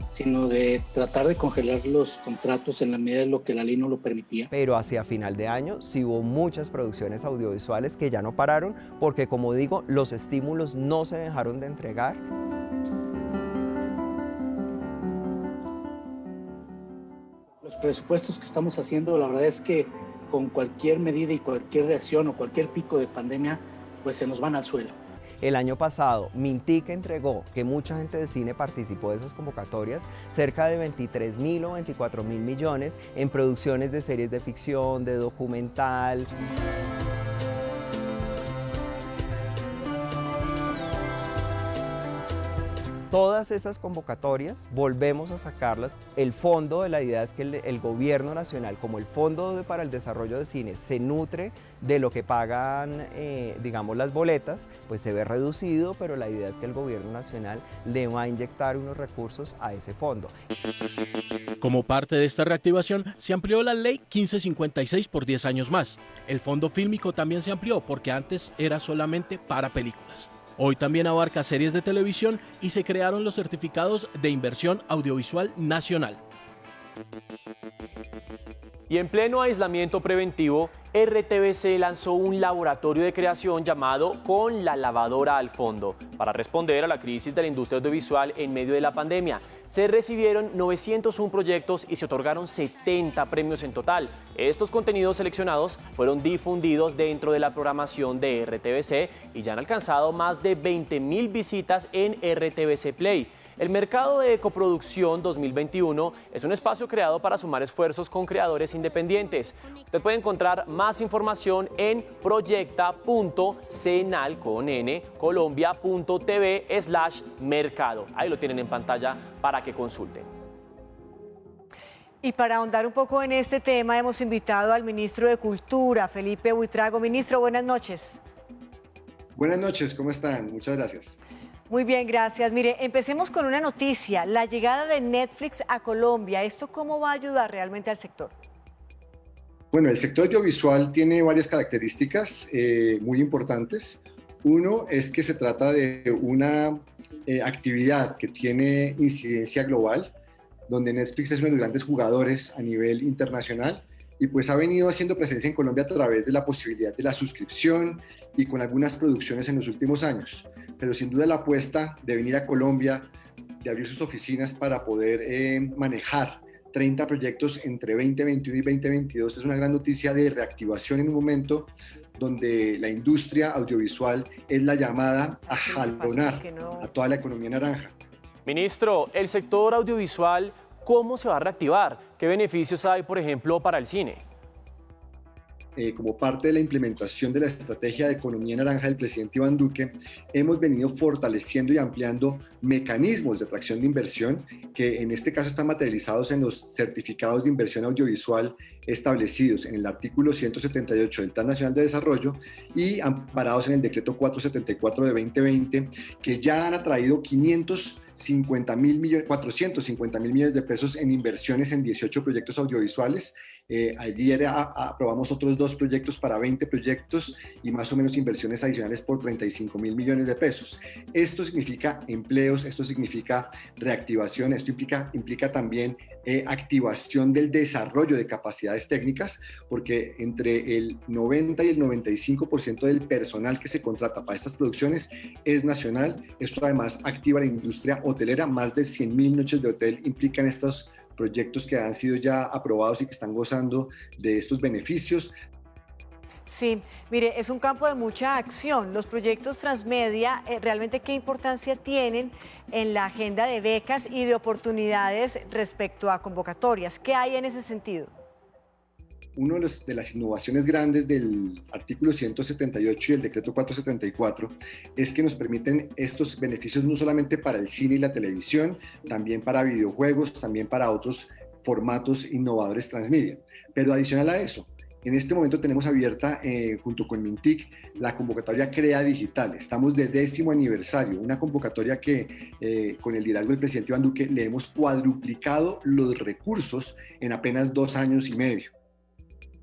sino de tratar de congelar los contratos en la medida de lo que la ley no lo permitía.
Pero hacia final de año sí hubo muchas producciones audiovisuales que ya no pararon, porque como digo, los estímulos no se dejaron de entregar.
Los presupuestos que estamos haciendo, la verdad es que con cualquier medida y cualquier reacción o cualquier pico de pandemia, pues se nos van al suelo.
El año pasado, Mintic entregó, que mucha gente de cine participó de esas convocatorias, cerca de 23.000 o 24.000 millones en producciones de series de ficción, de documental. Todas esas convocatorias volvemos a sacarlas. El fondo, la idea es que el gobierno nacional, como el Fondo para el Desarrollo de Cine, se nutre de lo que pagan, digamos, las boletas, pues se ve reducido, pero la idea es que el gobierno nacional le va a inyectar unos recursos a ese fondo.
Como parte de esta reactivación, se amplió la ley 1556 por 10 años más. El fondo fílmico también se amplió porque antes era solamente para películas. Hoy también abarca series de televisión y se crearon los certificados de inversión audiovisual nacional.
Y en pleno aislamiento preventivo, RTBC lanzó un laboratorio de creación llamado Con la lavadora al fondo, para responder a la crisis de la industria audiovisual en medio de la pandemia. Se recibieron 901 proyectos y se otorgaron 70 premios en total. Estos contenidos seleccionados fueron difundidos dentro de la programación de RTBC y ya han alcanzado más de 20.000 visitas en RTBC Play. El mercado de coproducción 2021 es un espacio creado para sumar esfuerzos con creadores independientes. Usted puede encontrar más información en proyecta.cenalcolombia.tv/mercado. Ahí lo tienen en pantalla para que consulten.
Y para ahondar un poco en este tema, hemos invitado al ministro de Cultura, Felipe Buitrago. Ministro, buenas noches.
Buenas noches, ¿cómo están? Muchas gracias.
Muy bien, gracias. Mire, empecemos con una noticia, la llegada de Netflix a Colombia. ¿Esto cómo va a ayudar realmente al sector?
Bueno, el sector audiovisual tiene varias características muy importantes. Uno es que se trata de una actividad que tiene incidencia global, donde Netflix es uno de los grandes jugadores a nivel internacional y pues ha venido haciendo presencia en Colombia a través de la posibilidad de la suscripción y con algunas producciones en los últimos años. Pero sin duda la apuesta de venir a Colombia, de abrir sus oficinas para poder manejar 30 proyectos entre 2021 y 2022 es una gran noticia de reactivación en un momento donde la industria audiovisual es la llamada a jalonar a toda la economía naranja.
Ministro, el sector audiovisual, ¿cómo se va a reactivar? ¿Qué beneficios hay, por ejemplo, para el cine?
Como parte de la implementación de la estrategia de economía naranja del presidente Iván Duque, hemos venido fortaleciendo y ampliando mecanismos de atracción de inversión que en este caso están materializados en los certificados de inversión audiovisual establecidos en el artículo 178 del Plan Nacional de Desarrollo y amparados en el decreto 474 de 2020, que ya han atraído 450 mil millones de pesos en inversiones en 18 proyectos audiovisuales. Ayer aprobamos otros 2 proyectos para 20 proyectos y más o menos inversiones adicionales por 35 mil millones de pesos. Esto significa empleos, esto significa reactivación, esto implica también activación del desarrollo de capacidades técnicas, porque entre el 90 y el 95% del personal que se contrata para estas producciones es nacional. Esto además activa la industria hotelera, más de 100.000 noches de hotel implican estos proyectos que han sido ya aprobados y que están gozando de estos beneficios.
Sí, mire, es un campo de mucha acción. Los proyectos transmedia, realmente qué importancia tienen en la agenda de becas y de oportunidades respecto a convocatorias. ¿Qué hay en ese sentido?
Una de las innovaciones grandes del artículo 178 y el decreto 474 es que nos permiten estos beneficios no solamente para el cine y la televisión, también para videojuegos, también para otros formatos innovadores transmedia. Pero adicional a eso, en este momento tenemos abierta, junto con Mintic, la convocatoria Crea Digital. Estamos de 10º aniversario, una convocatoria que con el liderazgo del presidente Iván Duque le hemos cuadruplicado los recursos en apenas 2 años y medio.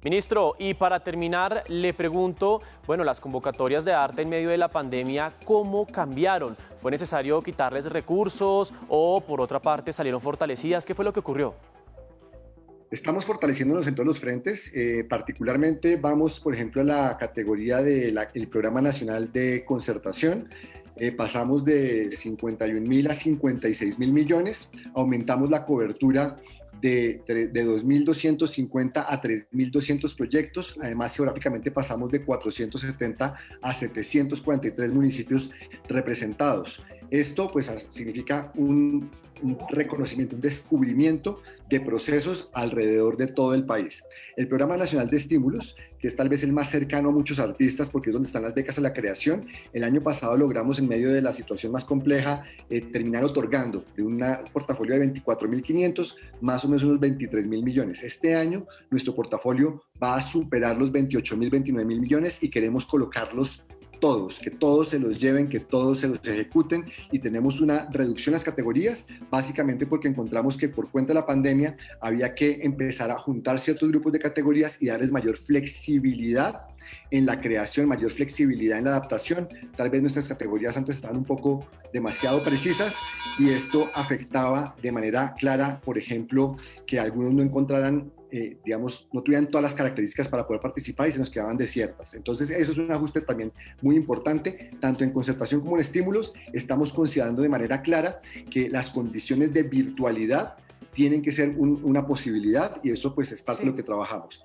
Ministro, y para terminar, le pregunto, bueno, las convocatorias de arte en medio de la pandemia, ¿cómo cambiaron? ¿Fue necesario quitarles recursos o, por otra parte, salieron fortalecidas? ¿Qué fue lo que ocurrió?
Estamos fortaleciéndonos en todos los frentes, particularmente vamos, por ejemplo, a la categoría del Programa Nacional de Concertación. Pasamos de 51.000 a 56.000 millones, aumentamos la cobertura de 2.250 a 3.200 proyectos, además geográficamente pasamos de 470 a 743 municipios representados. Esto pues significa un reconocimiento, un descubrimiento de procesos alrededor de todo el país. El Programa Nacional de Estímulos, que es tal vez el más cercano a muchos artistas porque es donde están las becas a la creación, el año pasado logramos en medio de la situación más compleja terminar otorgando de un portafolio de 24.500 más o menos unos 23.000 millones. Este año nuestro portafolio va a superar los 28.000, 29.000 millones y queremos colocarlos todos, que todos se los lleven, que todos se los ejecuten, y tenemos una reducción en las categorías, básicamente porque encontramos que por cuenta de la pandemia había que empezar a juntar ciertos grupos de categorías y darles mayor flexibilidad en la creación, mayor flexibilidad en la adaptación. Tal vez nuestras categorías antes estaban un poco demasiado precisas y esto afectaba de manera clara, por ejemplo, que algunos no encontraran no tuvieran todas las características para poder participar y se nos quedaban desiertas. Entonces eso es un ajuste también muy importante, tanto en concertación como en estímulos. Estamos considerando de manera clara que las condiciones de virtualidad tienen que ser una posibilidad y eso pues es parte de lo que trabajamos.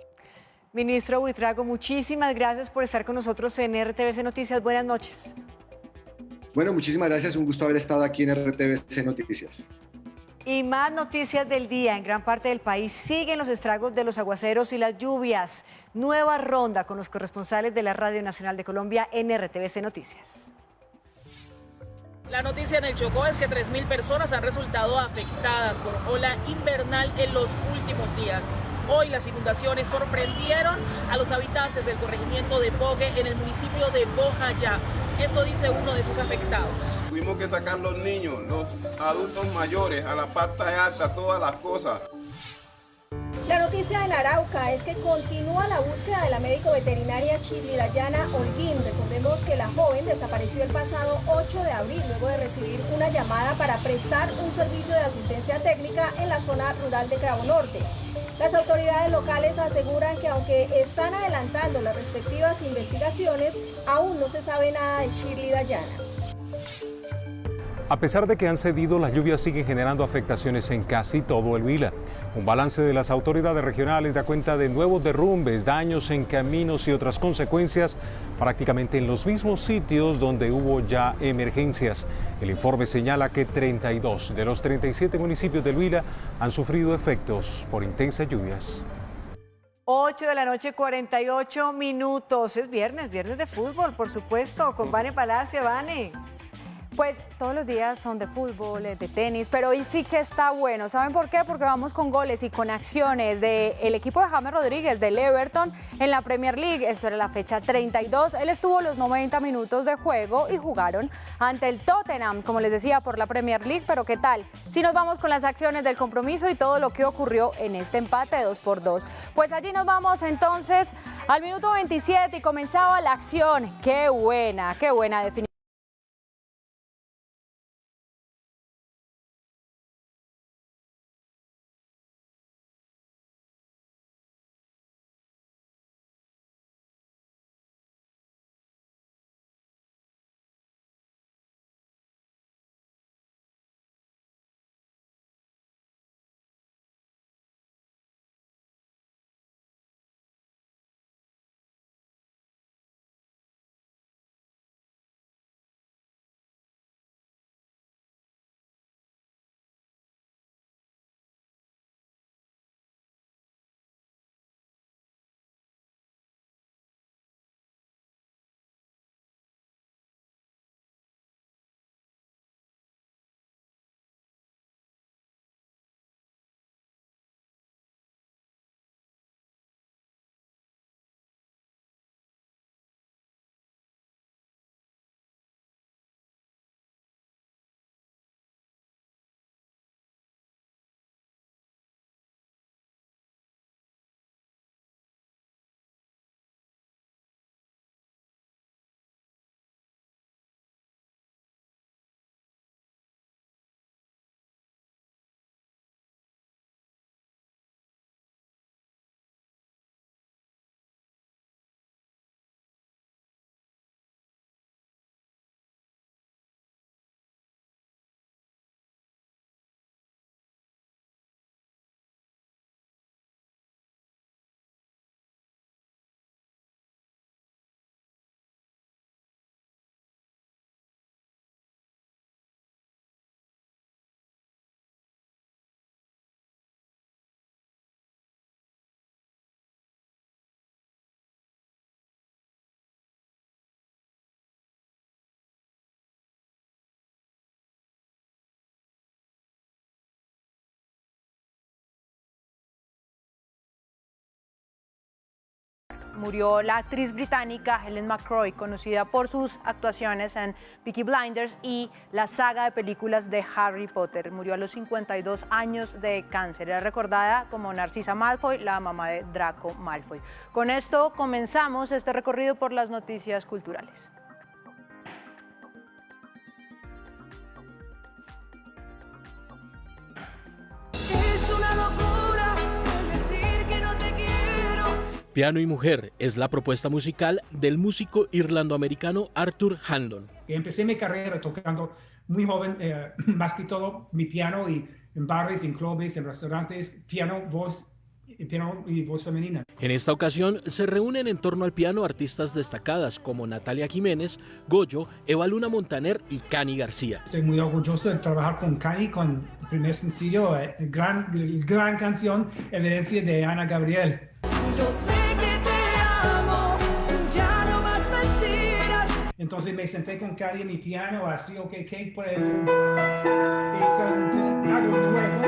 Ministro Buitrago, muchísimas gracias por estar con nosotros en RTVC Noticias. Buenas noches.
Bueno, muchísimas gracias, un gusto haber estado aquí en RTVC Noticias.
Y más noticias del día. En gran parte del país siguen los estragos de los aguaceros y las lluvias. Nueva ronda con los corresponsales de la Radio Nacional de Colombia en RTVC Noticias.
La noticia en el Chocó es que 3.000 personas han resultado afectadas por ola invernal en los últimos días. Hoy las inundaciones sorprendieron a los habitantes del corregimiento de Pogue en el municipio de Bojayá. Esto dice uno de sus afectados.
Tuvimos que sacar los niños, los adultos mayores, a la parte alta, todas las cosas.
La noticia en Arauca es que continúa la búsqueda de la médico veterinaria Shirley Dayana Holguín. Recordemos que la joven desapareció el pasado 8 de abril luego de recibir una llamada para prestar un servicio de asistencia técnica en la zona rural de Cravo Norte. Las autoridades locales aseguran que aunque están adelantando las respectivas investigaciones, aún no se sabe nada de Shirley Dayana.
A pesar de que han cedido, las lluvias siguen generando afectaciones en casi todo el Huila. Un balance de las autoridades regionales da cuenta de nuevos derrumbes, daños en caminos y otras consecuencias prácticamente en los mismos sitios donde hubo ya emergencias. El informe señala que 32 de los 37 municipios del Huila han sufrido efectos por intensas lluvias.
8 de la noche, 48 minutos. Es viernes de fútbol, por supuesto, con Vane Palacio. Vane.
Pues todos los días son de fútbol, de tenis, pero hoy sí que está bueno. ¿Saben por qué? Porque vamos con goles y con acciones del equipo de James Rodríguez, del Everton, en la Premier League. Esto era la fecha 32. Él estuvo los 90 minutos de juego y jugaron ante el Tottenham, como les decía, por la Premier League. Pero ¿qué tal? Si nos vamos con las acciones del compromiso y todo lo que ocurrió en este empate 2-2. Pues allí nos vamos entonces al minuto 27 y comenzaba la acción. Qué buena definición.
murió la actriz británica Helen McCrory, conocida por sus actuaciones en Peaky Blinders y la saga de películas de Harry Potter. Murió a los 52 años de cáncer. Era recordada como Narcisa Malfoy, la mamá de Draco Malfoy. Con esto comenzamos este recorrido por las noticias culturales.
Piano y Mujer es la propuesta musical del músico irlandoamericano Arthur Hanlon.
Empecé mi carrera tocando muy joven, más que todo mi piano y en bares, en clubes, en restaurantes, piano y voz femenina.
En esta ocasión se reúnen en torno al piano artistas destacadas como Natalia Jiménez, Goyo, Eva Luna Montaner y Cani García.
Estoy muy orgulloso de trabajar con Cani, con el primer sencillo, gran canción, Evidencia de Ana Gabriel. Yo sé que te amo, ya no más mentiras. Entonces me senté con Cari en mi piano, así, ok, Kate puede algo nuevo.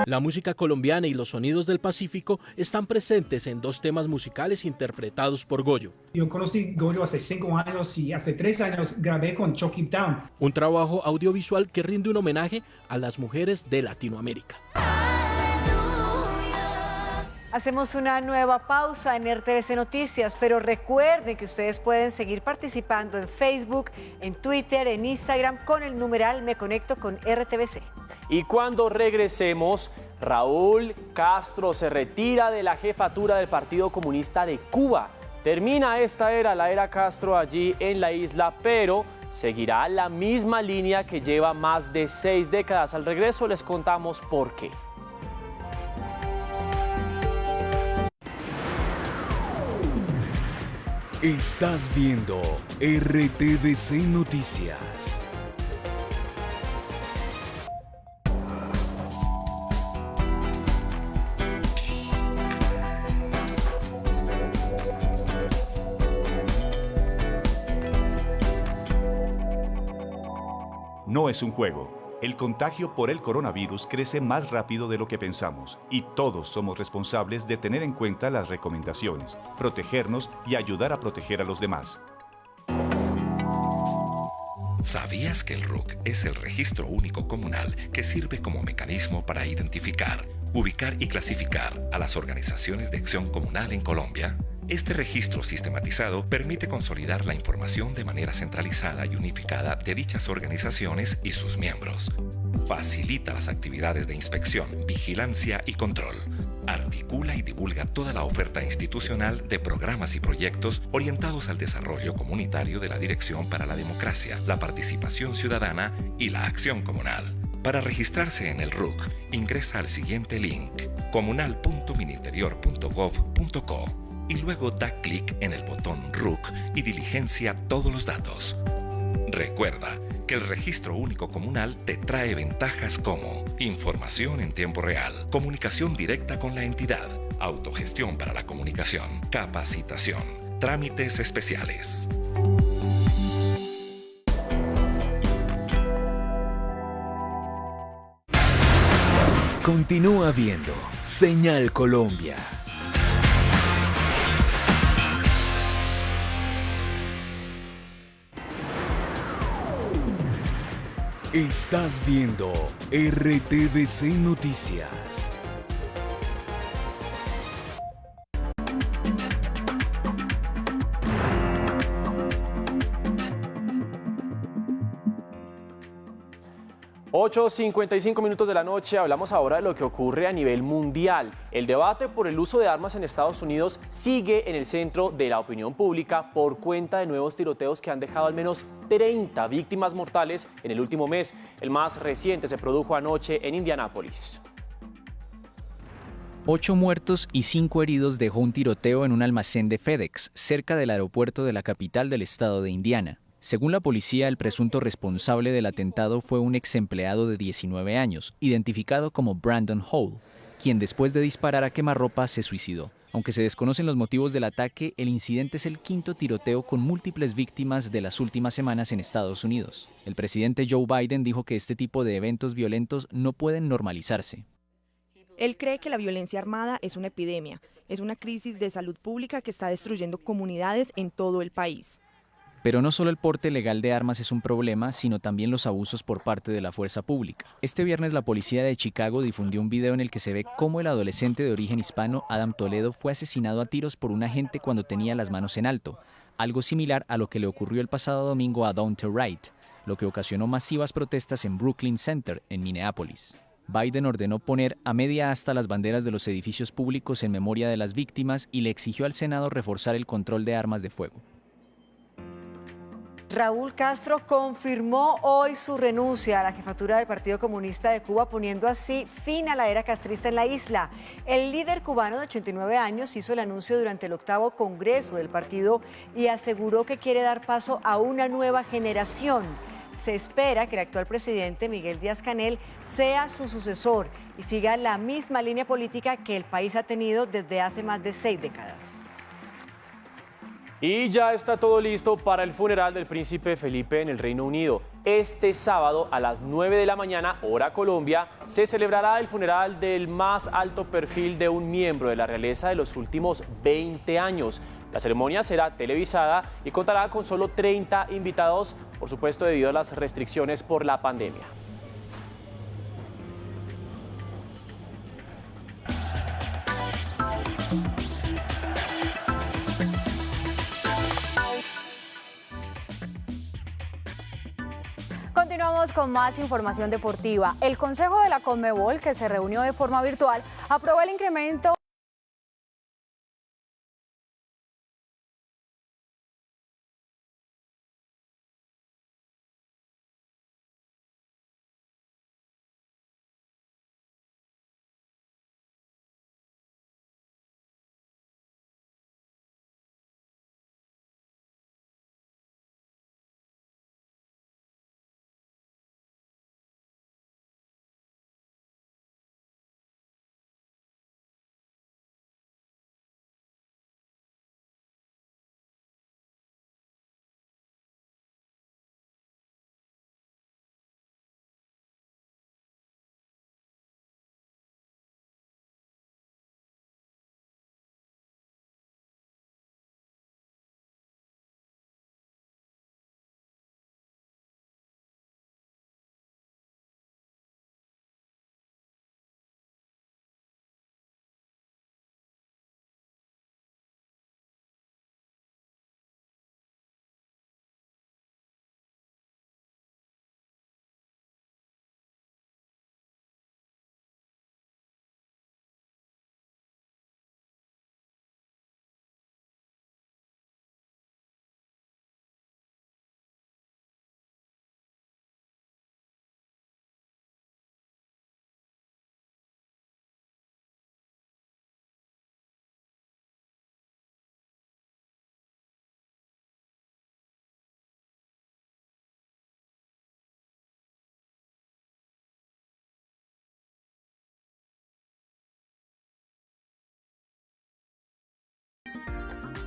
La música colombiana y los sonidos del Pacífico están presentes en 2 temas musicales interpretados por Goyo.
Yo conocí Goyo hace 5 años y hace 3 años grabé con Chuck It Down.
Un trabajo audiovisual que rinde un homenaje a las mujeres de Latinoamérica.
Hacemos una nueva pausa en RTVC Noticias, pero recuerden que ustedes pueden seguir participando en Facebook, en Twitter, en Instagram con el numeral Me Conecto con RTVC.
Y cuando regresemos, Raúl Castro se retira de la jefatura del Partido Comunista de Cuba. Termina esta era, la era Castro, allí en la isla, pero seguirá la misma línea que lleva más de 6 décadas. Al regreso les contamos por qué.
Estás viendo RTVC Noticias.
No es un juego. El contagio por el coronavirus crece más rápido de lo que pensamos y todos somos responsables de tener en cuenta las recomendaciones, protegernos y ayudar a proteger a los demás.
¿Sabías que el RUC es el registro único comunal que sirve como mecanismo para identificar, ubicar y clasificar a las organizaciones de acción comunal en Colombia? Este registro sistematizado permite consolidar la información de manera centralizada y unificada de dichas organizaciones y sus miembros. Facilita las actividades de inspección, vigilancia y control. Articula y divulga toda la oferta institucional de programas y proyectos orientados al desarrollo comunitario de la Dirección para la Democracia, la Participación Ciudadana y la Acción Comunal. Para registrarse en el RUC, ingresa al siguiente link: comunal.minterior.gov.co y luego da clic en el botón RUC y diligencia todos los datos. Recuerda que el Registro Único Comunal te trae ventajas como información en tiempo real, comunicación directa con la entidad, autogestión para la comunicación, capacitación, trámites especiales.
Continúa viendo Señal Colombia. Estás viendo RTVC Noticias.
(8:55 de la noche). Hablamos ahora de lo que ocurre a nivel mundial. El debate por el uso de armas en Estados Unidos sigue en el centro de la opinión pública por cuenta de nuevos tiroteos que han dejado al menos 30 víctimas mortales en el último mes. El más reciente se produjo anoche en Indianápolis.
8 muertos y 5 heridos dejó un tiroteo en un almacén de FedEx, cerca del aeropuerto de la capital del estado de Indiana. Según la policía, el presunto responsable del atentado fue un ex empleado de 19 años, identificado como Brandon Hall, quien después de disparar a quemarropa se suicidó. Aunque se desconocen los motivos del ataque, el incidente es el 5º tiroteo con múltiples víctimas de las últimas semanas en Estados Unidos. El presidente Joe Biden dijo que este tipo de eventos violentos no pueden normalizarse.
Él cree que la violencia armada es una epidemia, es una crisis de salud pública que está destruyendo comunidades en todo el país.
Pero no solo el porte legal de armas es un problema, sino también los abusos por parte de la fuerza pública. Este viernes la policía de Chicago difundió un video en el que se ve cómo el adolescente de origen hispano, Adam Toledo, fue asesinado a tiros por un agente cuando tenía las manos en alto, algo similar a lo que le ocurrió el pasado domingo a Daunte Wright, lo que ocasionó masivas protestas en Brooklyn Center, en Minneapolis. Biden ordenó poner a media asta las banderas de los edificios públicos en memoria de las víctimas y le exigió al Senado reforzar el control de armas de fuego.
Raúl Castro confirmó hoy su renuncia a la jefatura del Partido Comunista de Cuba, poniendo así fin a la era castrista en la isla. El líder cubano de 89 años hizo el anuncio durante el 8º Congreso del partido y aseguró que quiere dar paso a una nueva generación. Se espera que el actual presidente Miguel Díaz-Canel sea su sucesor y siga la misma línea política que el país ha tenido desde hace más de 6 décadas.
Y ya está todo listo para el funeral del príncipe Felipe en el Reino Unido. Este sábado a las 9 de la mañana, hora Colombia, se celebrará el funeral del más alto perfil de un miembro de la realeza de los últimos 20 años. La ceremonia será televisada y contará con solo 30 invitados, por supuesto debido a las restricciones por la pandemia.
Continuamos con más información deportiva. El Consejo de la Conmebol, que se reunió de forma virtual, aprobó el incremento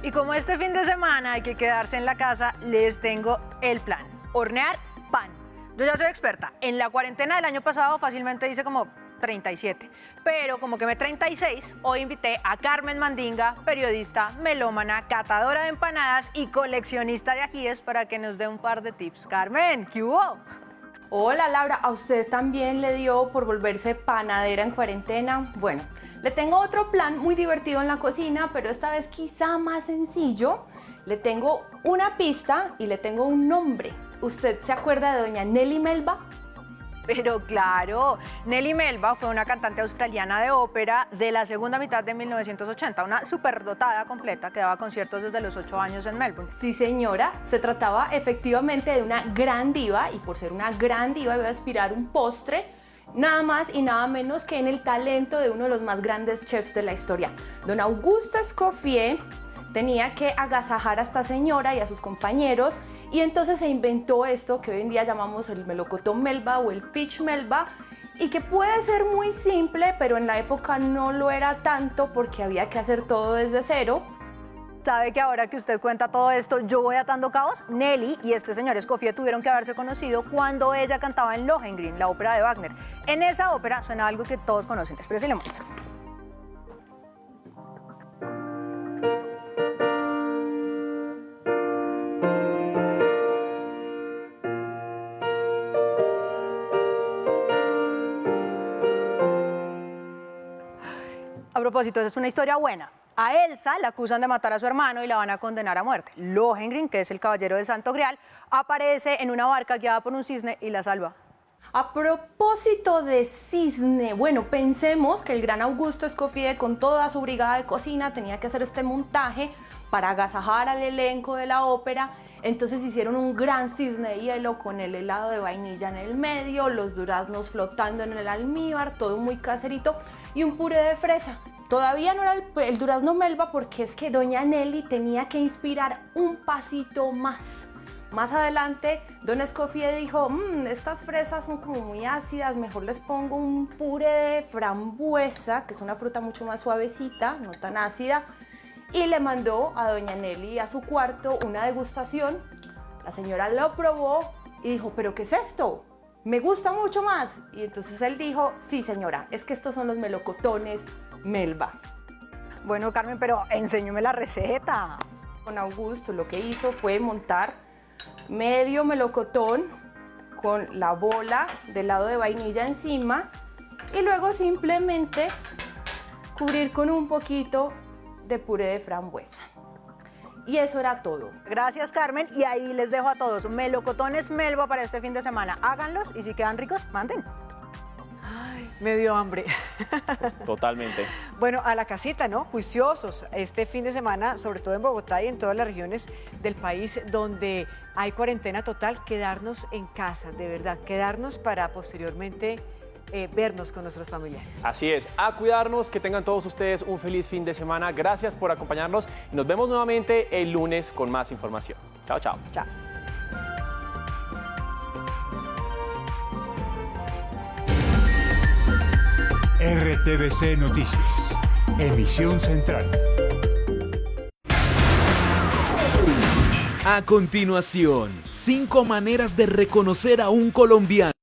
Y como este fin de semana hay que quedarse en la casa, les tengo el plan: hornear pan. Yo ya soy experta. En la cuarentena del año pasado fácilmente hice como 37, pero como quemé 36, hoy invité a Carmen Mandinga, periodista, melómana, catadora de empanadas y coleccionista de ajíes, para que nos dé un par de tips. Carmen, ¿qué hubo?
Hola Laura, ¿a usted también le dio por volverse panadera en cuarentena? Bueno, le tengo otro plan muy divertido en la cocina, pero esta vez quizá más sencillo. Le tengo una pista y le tengo un nombre. ¿Usted se acuerda de doña Nelly Melba?
Pero claro, Nelly Melba fue una cantante australiana de ópera de la segunda mitad de 1980, una superdotada completa que daba conciertos desde los 8 años en Melbourne.
Sí señora, se trataba efectivamente de una gran diva, y por ser una gran diva iba a aspirar un postre nada más y nada menos que en el talento de uno de los más grandes chefs de la historia. Don Auguste Escoffier tenía que agasajar a esta señora y a sus compañeros, y entonces se inventó esto que hoy en día llamamos el melocotón Melba o el pitch Melba, y que puede ser muy simple, pero en la época no lo era tanto porque había que hacer todo desde cero.
¿Sabe que ahora que usted cuenta todo esto, yo voy atando cabos? Nelly y este señor Escoffier tuvieron que haberse conocido cuando ella cantaba en Lohengrin, la ópera de Wagner. En esa ópera suena algo que todos conocen. Espero si le muestro. A propósito, esa es una historia buena. A Elsa la acusan de matar a su hermano y la van a condenar a muerte. Lohengrin, que es el caballero del Santo Grial, aparece en una barca guiada por un cisne y la salva.
A propósito de cisne, bueno, pensemos que el gran Augusto Escoffier con toda su brigada de cocina tenía que hacer este montaje para agasajar al elenco de la ópera. Entonces hicieron un gran cisne de hielo con el helado de vainilla en el medio, los duraznos flotando en el almíbar, todo muy caserito, y un puré de fresa. Todavía no era el durazno melba porque es que doña Nelly tenía que inspirar un pasito más. Más adelante, don Escoffier dijo, estas fresas son como muy ácidas, mejor les pongo un puré de frambuesa, que es una fruta mucho más suavecita, no tan ácida, y le mandó a doña Nelly a su cuarto una degustación. La señora lo probó y dijo, ¿pero qué es esto? Me gusta mucho más. Y entonces él dijo, sí señora, es que estos son los melocotones Melba.
Bueno, Carmen, pero enséñame la receta.
Don Augusto lo que hizo fue montar medio melocotón con la bola de helado de vainilla encima y luego simplemente cubrir con un poquito de puré de frambuesa. Y eso era todo.
Gracias, Carmen. Y ahí les dejo a todos melocotones Melba para este fin de semana. Háganlos y si quedan ricos, manden.
Ay, me dio hambre.
Totalmente.
Bueno, a la casita, ¿no? Juiciosos este fin de semana, sobre todo en Bogotá y en todas las regiones del país donde hay cuarentena total, quedarnos en casa, de verdad, quedarnos para posteriormente vernos con nuestros familiares.
Así es, a cuidarnos, que tengan todos ustedes un feliz fin de semana. Gracias por acompañarnos y nos vemos nuevamente el lunes con más información. Chao, chao.
Chao.
RTVC Noticias, emisión central. A continuación, 5 maneras de reconocer a un colombiano.